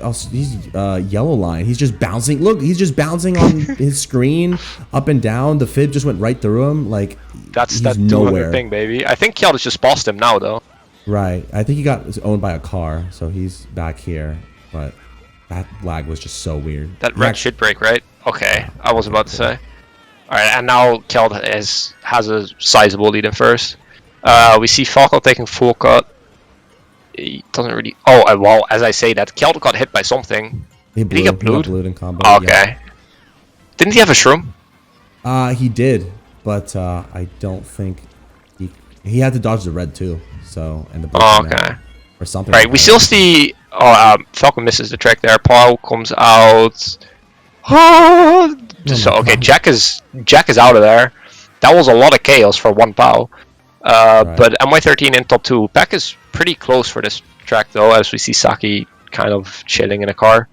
yellow line. He's just bouncing. Look, he's just bouncing on his screen up and down. The fib just went right through him. Like that's that 200 thing, baby. I think Kelt has just bossed him now, though. Right. I think he got owned by a car, so he's back here. But that lag was just so weird. That red should break, right? Okay, I was about to say. All right, and now Kelt has a sizable lead in first. We see Falco taking full cut. He doesn't really. Oh, well, as I say that, Kelt got hit by something. Did he get blued? In combo. Okay. Yeah. Didn't he have a shroom? He did, but I don't think he had to dodge the red too. So and the okay. Or something. Right, like we still see. Falco misses the track there. Paul comes out. So okay, Jack is out of there. That was a lot of chaos for one POW. But MY13 in top 2. Peck is pretty close for this track though, as we see Saki kind of chilling in a car.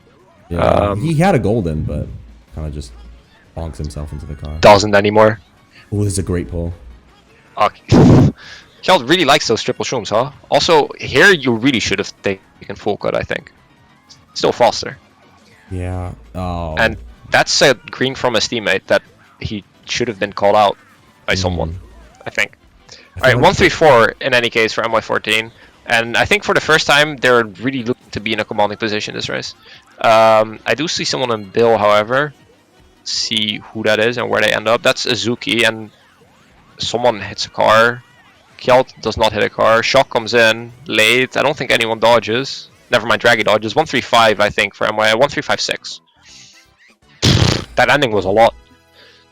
Yeah, he had a golden, but kind of just bonks himself into the car. Doesn't anymore. Oh, this is a great pull. Kjeld really likes those triple shrooms, huh? Also, here you really should have taken full cut, I think. Still faster. Yeah. Oh. And that's a green from his teammate that he should have been called out by someone, I think. Alright, 1-3-4 in any case for MY14. And I think for the first time, they're really looking to be in a commanding position this race. I do see someone in Bill, however. See who that is and where they end up. That's Azuki, and someone hits a car. Kjeld does not hit a car. Shock comes in late. I don't think anyone dodges. Never mind, Draggy dodges. 1-3-5, I think, for MY. 1-3-5-6. That ending was a lot.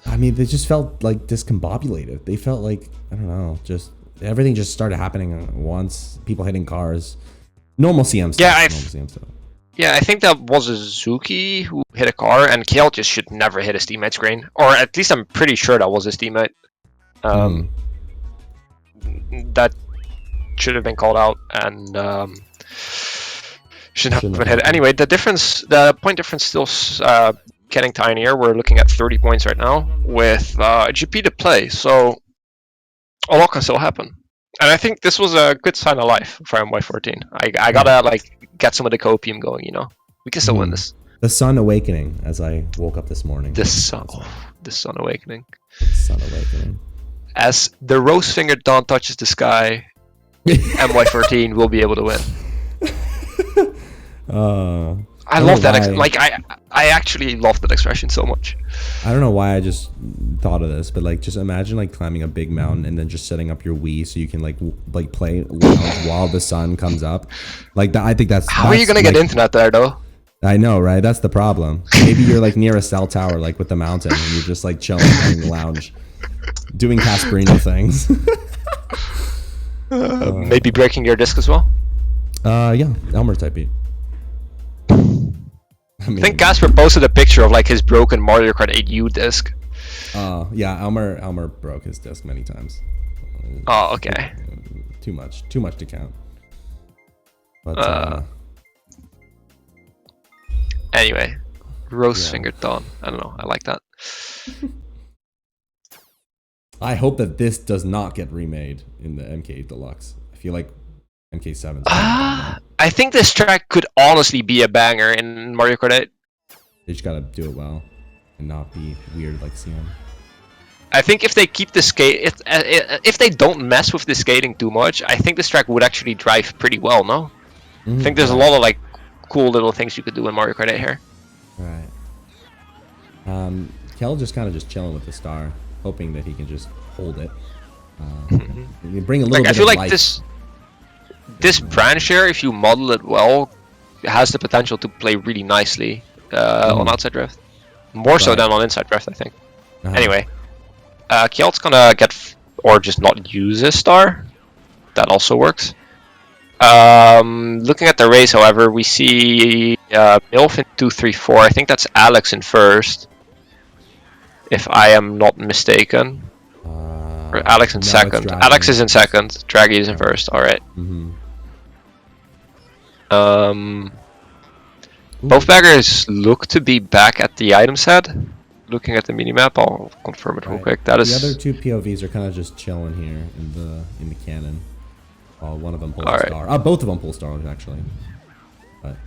I mean, they just felt like discombobulated. They felt like, I don't know, just everything just started happening at once. People hitting cars. Normal CM stuff. Yeah, I think that was Azuki who hit a car, and Kjeld just should never hit his teammate's screen. Or at least I'm pretty sure that was his teammate. That should have been called out, and shouldn't have been hit. Anyway, the point difference still getting tinier. We're looking at 30 points right now with GP to play, so a lot can still happen. And I think this was a good sign of life for MY14. I gotta get some of the copium going, you know. We can still win this. The sun awakening as I woke up this morning. The sun awakening. The sun awakening. As the rose-fingered dawn touches the sky, MY14 will be able to win. I love that. I actually love that expression so much. I don't know why I just thought of this, but just imagine climbing a big mountain and then just setting up your Wii so you can play while the sun comes up. I think that's. How are you gonna get internet there though? I know, right? That's the problem. Maybe you're near a cell tower, with the mountain, and you're just chilling in the lounge, doing Casperino things. Maybe breaking your disc as well. Yeah, Elmer type beat. I think Casper posted a picture of his broken Mario Kart 8 U disc. Yeah, Elmer broke his disc many times. Oh, okay. Too much to count. But anyway, rose-fingered dawn. I don't know. I like that. I hope that this does not get remade in the MK Deluxe. I feel like MK7. I think this track could honestly be a banger in Mario Kart 8. They just gotta do it well and not be weird like CM. I think if they keep the skate, if they don't mess with the skating too much, I think this track would actually drive pretty well. No, I think there's a lot of cool little things you could do in Mario Kart 8 here. Right. Kel just kind of chilling with the star, hoping that he can just hold it. Bring a little bit I feel of like this branch here, if you model it well, has the potential to play really nicely on outside drift. More so than on inside drift, I think. Anyway, Kjeld's gonna get or just not use his star. That also works. Looking at the race, however, we see Milf in 2-3-4. I think that's Alex in first, if I am not mistaken. Or Alex in second. Alex is in second. Draggy is in first. All right. Both baggers look to be back at the item set. looking at the minimap. I'll confirm it real quick. That the is other two POVs are kind of just chilling here in the cannon. One of them pulls All a right. star. Both of them pull stars actually. But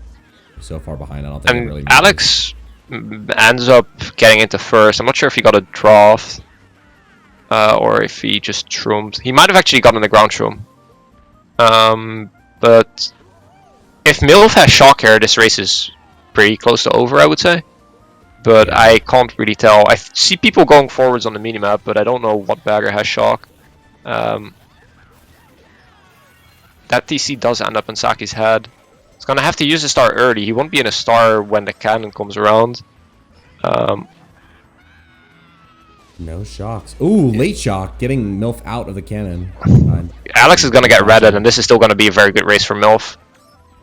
so far behind, I don't think it And really matters. Alex ends up getting into first. I'm not sure if he got a draft or if he just shroomed. He might have actually gotten the ground shroom. But if MILF has shock here, this race is pretty close to over, I would say. But Yeah. I can't really tell. I see people going forwards on the minimap, but I don't know what bagger has shock. That TC does end up in Saki's head. He's gonna have to use a star early. He won't be in a star when the cannon comes around. No shocks. Ooh, late shock, getting MILF out of the cannon. Alex is gonna get redded, and this is still gonna be a very good race for MILF.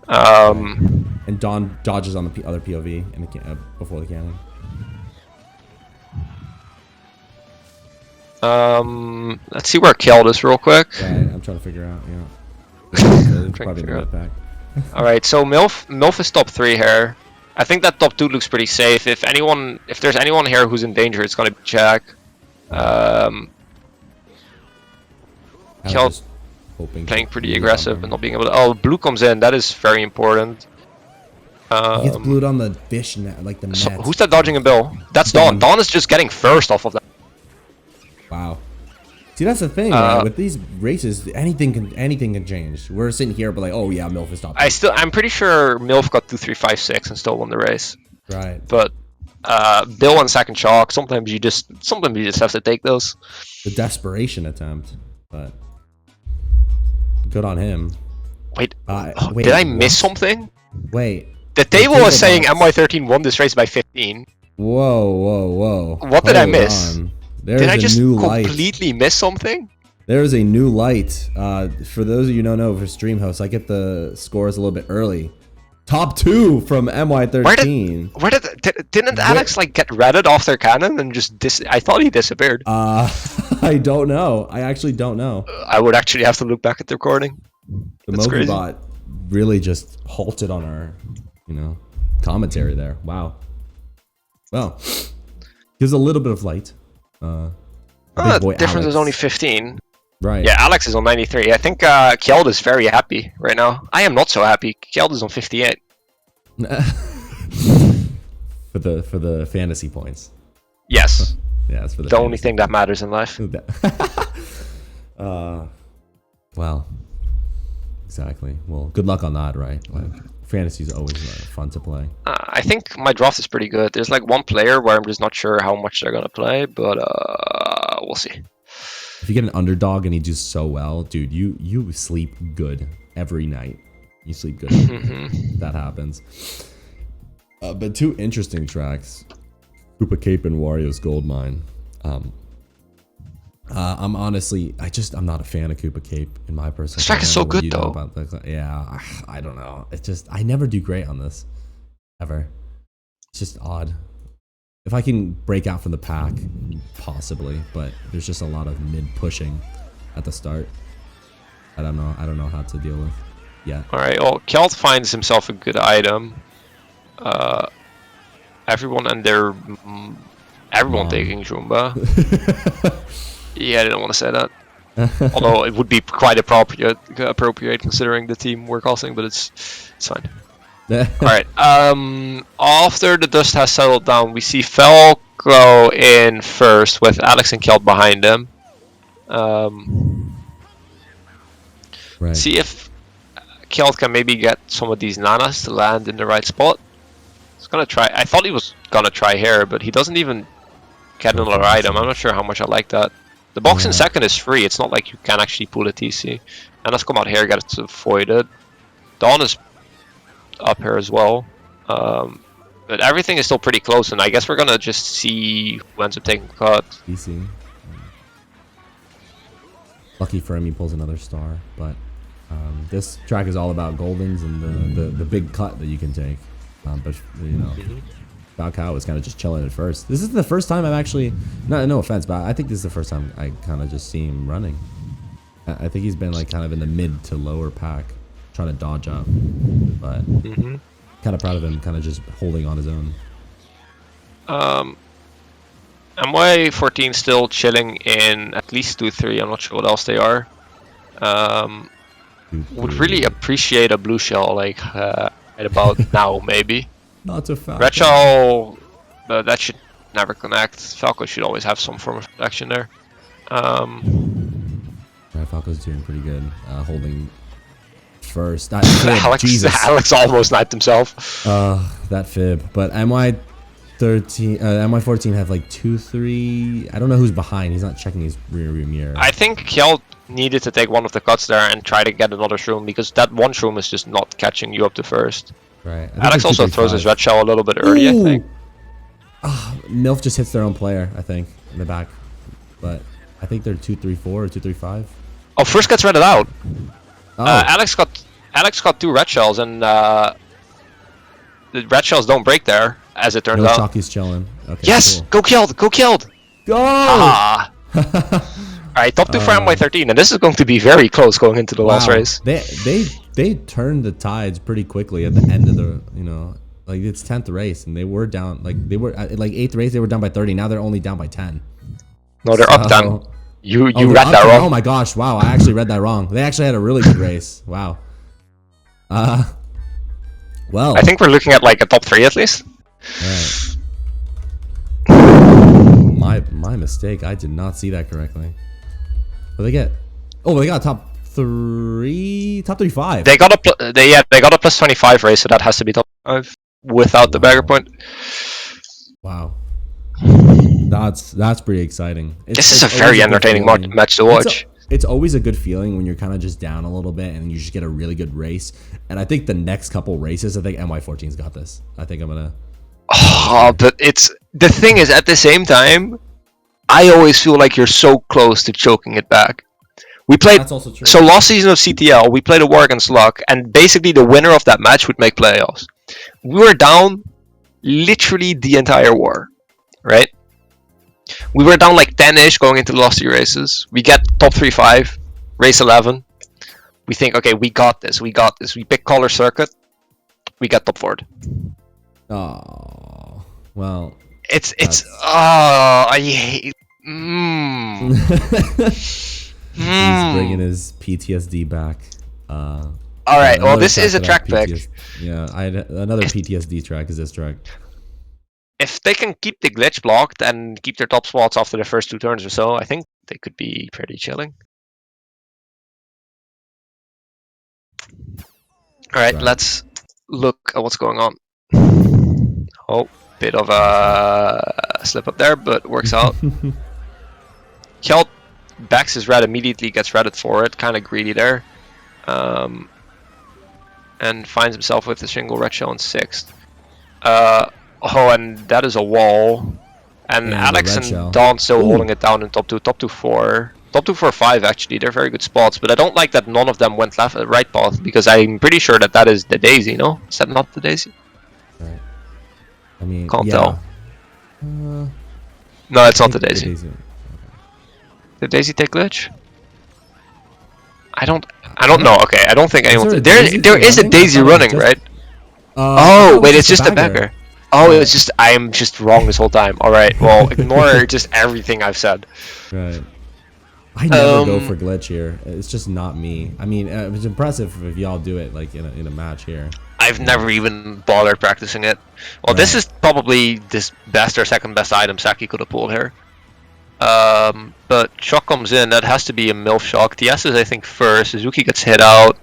And Don dodges on the other POV in the before the cannon. Let's see where Kjeld is real quick. Yeah, I'm trying to figure out. Yeah. Probably the back. All right, so MILF is top 3 here. I think that top 2 looks pretty safe. If there's anyone here who's in danger, it's gonna be Jack. Kjeld playing pretty aggressive and not being able to. Oh, blue comes in. That is very important. He gets blued on the fish net, like the net. So who's that dodging a bill? That's Dawn. Dawn is just getting first off of that. Wow. See, that's the thing, right? With these races, anything can change. We're sitting here, but like, oh yeah, MILF is top. I'm pretty sure MILF got 2, 3, 5, 6 and still won the race. Right. But Bill on second shock. Sometimes you just have to take those. The desperation attempt, but good on him. Wait, wait, did I miss something? Wait. The table was saying MY14 won this race by 15. Whoa. What did I miss? There's did I just light. completely miss something? There's a new light. For those of you who don't know, for stream hosts, I get the scores a little bit early. Top 2 from MY13. Didn't Alex like get redded off their cannon and just I thought he disappeared. I don't know. I actually don't know. I would actually have to look back at the recording. The MobiBot really just halted on our, commentary there. Wow. Well, gives a little bit of light. The difference is only 15. Right. Yeah, Alex is on 93. I think Kjeld is very happy right now. I am not so happy. Kjeld is on 58. for the fantasy points. Yes. Yeah, it's for the only thing that matters in life. Well, exactly. Well, good luck on that, right? Like, fantasy is always fun to play. I think my draft is pretty good. There's like one player where I'm just not sure how much they're gonna play, but we'll see. If you get an underdog and he does so well, dude, you sleep good every night. You sleep good. That happens. But 2 interesting tracks, Koopa Cape and Wario's Goldmine. I'm honestly, I'm not a fan of Koopa Cape in my personal. This track is so good though. Yeah, I don't know. It's just I never do great on this, ever. It's just odd. If I can break out from the pack, possibly, but there's just a lot of mid pushing at the start. I don't know how to deal with yet. All right. Well, Kjeld finds himself a good item. Everyone taking Jumba. Yeah, I didn't want to say that. Although it would be quite appropriate considering the team we're causing, but it's fine. Alright, after the dust has settled down, we see Falco in first with Alex and Kjeld behind him. Right. See if Kjeld can maybe get some of these nanas to land in the right spot. He's gonna try. I thought he was gonna try here, but he doesn't even get another item. I'm not sure how much I like that. The box in second is free. It's not like you can actually pull a TC. And let's come out here, get it avoided. Dawn is up here as well. But everything is still pretty close, and I guess we're gonna just see who ends up taking the cut. TC. Lucky for him, he pulls another star. But this track is all about Goldens and the big cut that you can take. But Falcao was kind of just chilling at first. This is the first time I've actually, no offense, but I think this is the first time I kind of just see him running. I think he's been like kind of in the mid to lower pack, trying to dodge up. But kind of proud of him, kind of just holding on his own. MY14 still chilling in at least 2-3. I'm not sure what else they are. Would really appreciate a blue shell like right about now maybe. Not a Falco. Red shell, that should never connect. Falco should always have some form of protection there. Right, Falco's doing pretty good, holding first. That Alex, Jesus. Alex almost sniped himself. That fib. But MY14 have like 2-3. I don't know who's behind. He's not checking his rear view mirror. I think Kjeld needed to take one of the cuts there and try to get another shroom because that one shroom is just not catching you up to first. Right. Alex also throws his red shell a little bit early, I think. MILF just hits their own player, I think, in the back. But I think they're 2-3-4 or 2-3-5. Oh, first gets redded out. Oh. Alex got 2 red shells, and the red shells don't break there, as it turns out. Chalky's chilling. Okay, yes! Cool. Go Kjeld! Go Kjeld! Go! Ah! Alright, top 2 for MY13, and this is going to be very close going into the last race. They turned the tides pretty quickly at the end of the, like it's 10th race, and they were down, like they were at like 8th race, they were down by 30. Now they're only down by 10. No, they're up 10. You read that up wrong. Oh my gosh! Wow, I actually read that wrong. They actually had a really good race. Wow. Well. I think we're looking at like a top 3 at least. Right. My mistake. I did not see that correctly. What they get? Oh, they got top 3-5. They got a plus 25 race, so that has to be top 5 without the bagger point. Wow. That's pretty exciting. This is a very entertaining match to watch. It's always a good feeling when you're kind of just down a little bit and you just get a really good race. And I think the next couple races, I think MY14's got this. I think I'm gonna. Oh, but the thing is, at the same time, I always feel like you're so close to choking it back. We played. That's also true. So last season of CTL, we played a war against Luck, and basically the winner of that match would make playoffs. We were down literally the entire war, right? We were down like 10-ish going into the last 2 races. We get top 3-5, race 11. We think, okay, we got this. We pick color circuit. We get top 4. Oh, well. I hate. He's bringing his PTSD back. All right. Well, this is a track pick. Yeah, another PTSD track is this track. If they can keep the glitch blocked and keep their top spots after the first 2 turns or so, I think they could be pretty chilling. Alright, let's look at what's going on. Oh, bit of a slip up there, but works out. Kjeld backs his red immediately, gets redded for it, kind of greedy there. And finds himself with a single red shell in 6th. Oh, and that is a wall. And Alex and Don still holding it down in top 2, 4. Top 2, 4, 5 actually, they're very good spots, but I don't like that none of them went right path, because I'm pretty sure that is the Daisy, no? Is that not the Daisy? Right. I mean, can't tell. No, it's not the Daisy. Okay. Did Daisy take glitch? I don't know. Okay, I don't think anyone. There is a Daisy running, right? Oh wait, it's just a bagger. Oh, it's just I'm just wrong this whole time. All right, well, ignore just everything I've said. Right. I never go for glitch here. It's just not me. I mean, it's impressive if y'all do it like in a match here. I've never even bothered practicing it. Well, this is probably this best or second best item Saki could have pulled here. But shock comes in. That has to be a MILF shock. TS is I think first. Suzuki gets hit out.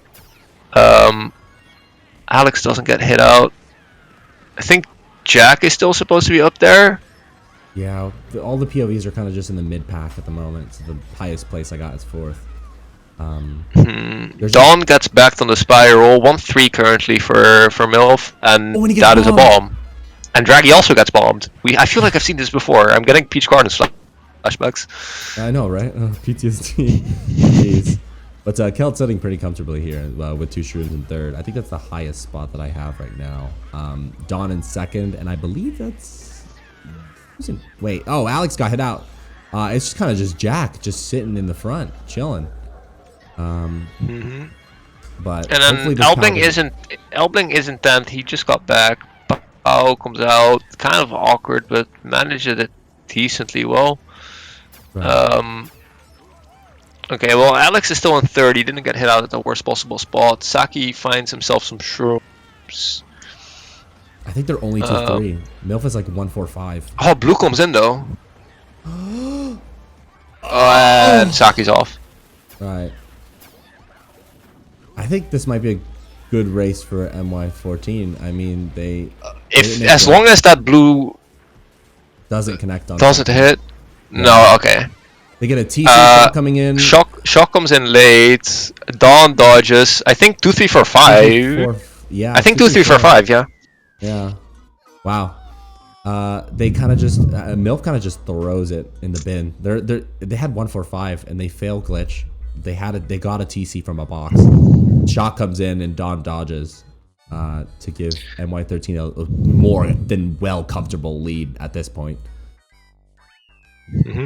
Alex doesn't get hit out. I think Jack is still supposed to be up there. Yeah, all the POVs are kind of just in the mid pack at the moment. So the highest place I got is 4th. Dawn gets backed on the spiral. 1-3 currently for MILF, and that is a bomb. And Draggy also gets bombed. I feel like I've seen this before. I'm getting Peach Garden flashbacks. I know, right? PTSD. Jeez. But Kjeld's sitting pretty comfortably here with 2 shrooms in 3rd. I think that's the highest spot that I have right now. Dawn in 2nd, and I believe that's... Wait, oh, Alex got hit out. It's just kind of just Jack just sitting in the front, chilling. But and then Elbling isn't 10th. He just got back. Pao comes out, kind of awkward, but manages it decently well. Right. Okay, well, Alex is still on 30, didn't get hit out at the worst possible spot. Saki finds himself some shrooms. I think they're only 2-3. MILF is like 1-4-5. Oh, blue comes in though. And Saki's off. Right. I think this might be a good race for MY14. I mean, As long as that blue doesn't connect on doesn't hit. Yeah. No, okay. They get a TC shot coming in. Shock comes in late. Dawn dodges. I think 2, 3, 4, 5. Yeah. I think 2, 3, 4, 5. Yeah. Yeah. Wow. They kind of just MILF kind of just throws it in the bin. They had 1-4-5 and they fail glitch. They got a TC from a box. Shock comes in and Dawn dodges to give MY13 a more than well comfortable lead at this point. Mm-hmm.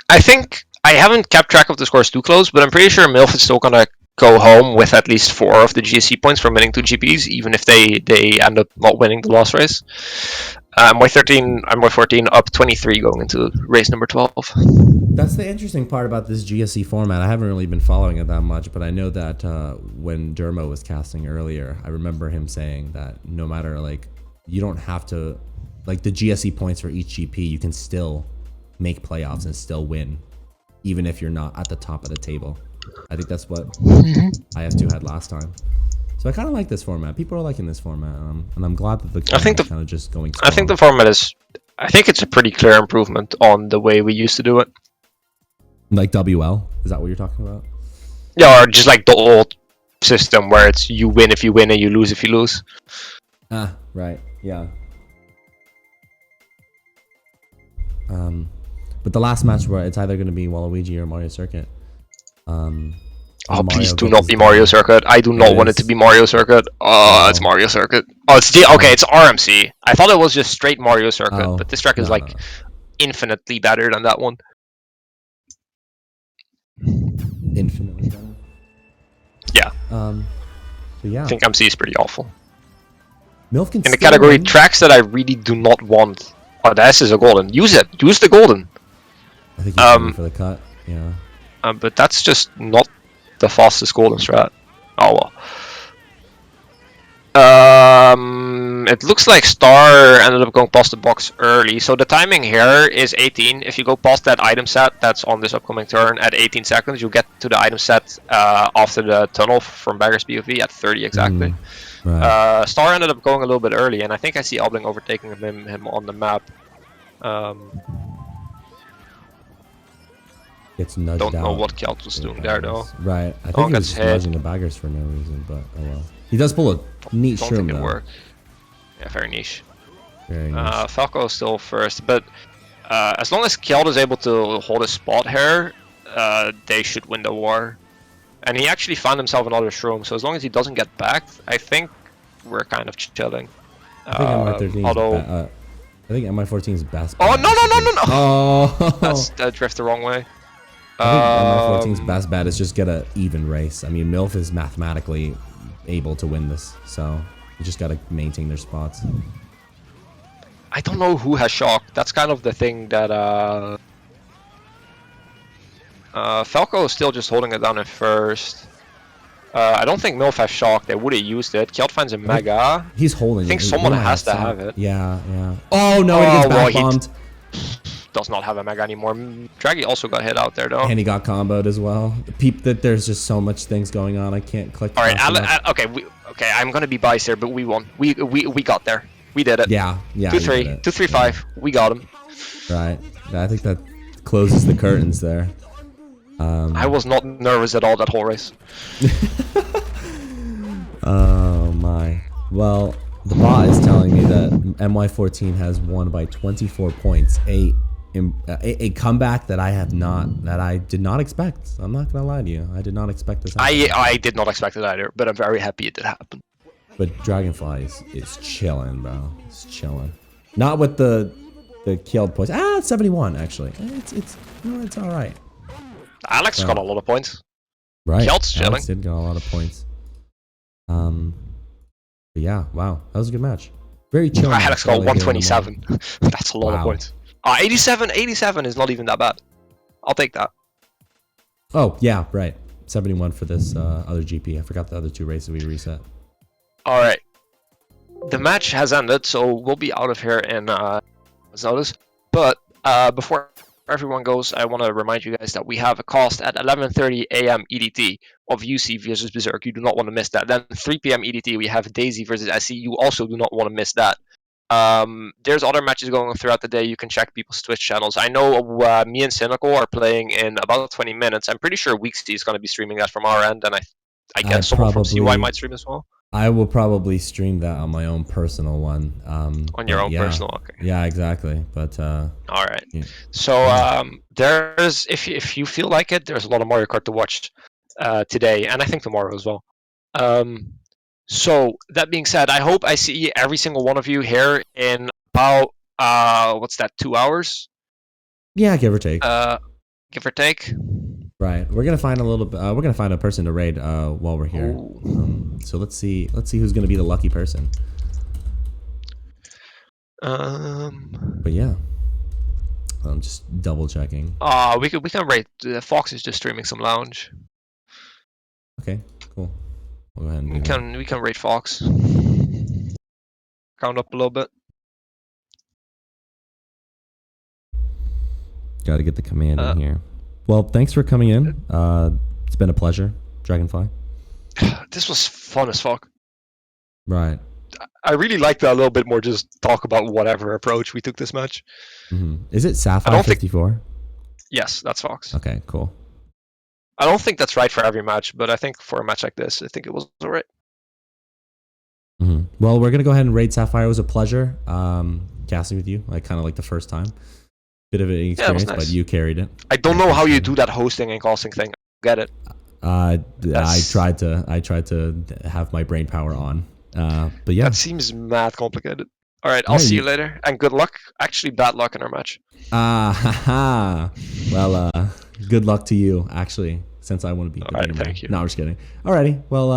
I think I haven't kept track of the scores too close, but I'm pretty sure MILF is still gonna go home with at least 4 of the GSC points from winning 2 GPs, even if they end up not winning the last race. MY14 up 23 going into race number 12. That's the interesting part about this GSC format. I haven't really been following it that much, but I know that when Dermo was casting earlier, I remember him saying that no matter, like, you don't have to, like, the GSC points for each GP, you can still make playoffs and still win, even if you're not at the top of the table. I think that's what IF2 had last time. So I kind of like this format. People are liking this format, and I'm glad that the kind of just going strong. I think the format is... I think it's a pretty clear improvement on the way we used to do it. Like WL? Is that what you're talking about? Yeah, or just like the old system where it's you win if you win and you lose if you lose. Ah, right. Yeah. But the last match where it's either going to be Waluigi or Mario Circuit. Oh, please do not be Mario Circuit. I do not want it to be Mario Circuit. Oh, it's Mario Circuit. Oh, it's it's RMC. I thought it was just straight Mario Circuit, but this track is infinitely better than that one. Infinitely better? Yeah. So yeah. I think MC is pretty awful. MILF can in the category tracks that I really do not want. Oh, the S is a golden. Use it. Use the golden. I think you're going for the cut. Yeah. But that's just not the fastest golden strat. Oh well. It looks like Star ended up going past the box early, so the timing here is 18. If you go past that item set that's on this upcoming turn at 18 seconds, you'll get to the item set after the tunnel from Bagger's POV at 30 exactly. Right. Star ended up going a little bit early, and I think I see Obling overtaking him on the map. Gets nudged Don't know out. what Kelt was doing there though. Right. I think he was nudging the Baggers for no reason, but oh well. He does pull a neat shroom though. Don't think it worked. Yeah, very niche. Very niche. Falco is still first, but as long as Kjeld is able to hold his spot here, they should win the war. And he actually found himself another shroom, so as long as he doesn't get backed, I think we're kind of chilling. I think MY14's best. Oh no! Oh, that drift the wrong way. I think MY14's best bet is just get an even race. I mean, MILF is mathematically able to win this, so you just gotta maintain their spots. I don't know who has shock. That's kind of the thing that Falco is still just holding it down at first. I don't think MILF has shock. They would have used it. Kjeld finds a mega. He's holding it. I think someone has to have it. Yeah. Oh no, he gets back bombed. Does not have a mega anymore. Draggy also got hit out there though. And he got comboed as well. Peep that there's just so much things going on. I can't click. All right, okay. I'm gonna be biased here, but we won. We got there. We did it. Yeah. 2-3, 2-3-5. We got him. Right. I think that closes the curtains there. I was not nervous at all that whole race. Oh my. Well, the bot is telling me that MY14 has won by 24 points. A comeback that I did not expect. I'm not gonna lie to you. I did not expect this. I did not expect it either, but I'm very happy it did happen. But Dragonfly is chilling, bro. It's chilling. Not with the killed points. It's 71 actually. It's all right. Alex got a lot of points. Right. Kjeld's chilling. Alex did get a lot of points. But yeah, wow, that was a good match. Very chill match. Let's go 127. That's a lot of points. 87 is not even that bad. I'll take that. Oh, yeah, right. 71 for this other GP. I forgot the other 2 races we reset. All right. The match has ended, so we'll be out of here in notice. But before everyone goes, I want to remind you guys that we have a cast at 11:30 a.m. EDT of UC versus Berserk. You do not want to miss that. Then 3 p.m. EDT, we have Daisy versus SC. You also do not want to miss that. There's other matches going on throughout the day. You can check people's Twitch channels. I know me and Cynical are playing in about 20 minutes. I'm pretty sure Weeksy is going to be streaming that from our end, and I guess someone from CY might stream as well. I will probably stream that on my own personal one. On your own personal, okay. Yeah, exactly. But all right. Yeah. So there's if you feel like it, there's a lot of Mario Kart to watch today, and I think tomorrow as well. So that being said, I hope I see every single one of you here in about 2 hours? Yeah, give or take. Give or take. Right. We're gonna find we're gonna find a person to raid while we're here. So let's see who's gonna be the lucky person. But yeah, I'm just double checking. We can raid. Fox is just streaming some lounge. Okay, cool. We'll go ahead and we can raid Fox. Count up a little bit. Got to get the command in here. Well, thanks for coming in. It's been a pleasure, Dragonfly. This was fun as fuck. Right. I really like that a little bit more. Just talk about whatever approach we took this match. Mm-hmm. Is it Sapphire 54? Yes, that's Fox. Okay, cool. I don't think that's right for every match, but I think for a match like this, I think it was alright. Mm-hmm. Well, we're gonna go ahead and raid Sapphire. It was a pleasure casting with you. Like kind of like the first time. Bit of an experience, nice. But you carried it. I don't know how you do that hosting and casting thing. Get it? I tried to have my brain power on. But yeah, that seems mad complicated. All right, I'll see you later, and good luck. Actually, bad luck in our match. Well, good luck to you. Actually, since I want to be. All right, thank you. No, I'm just kidding. Alrighty, well.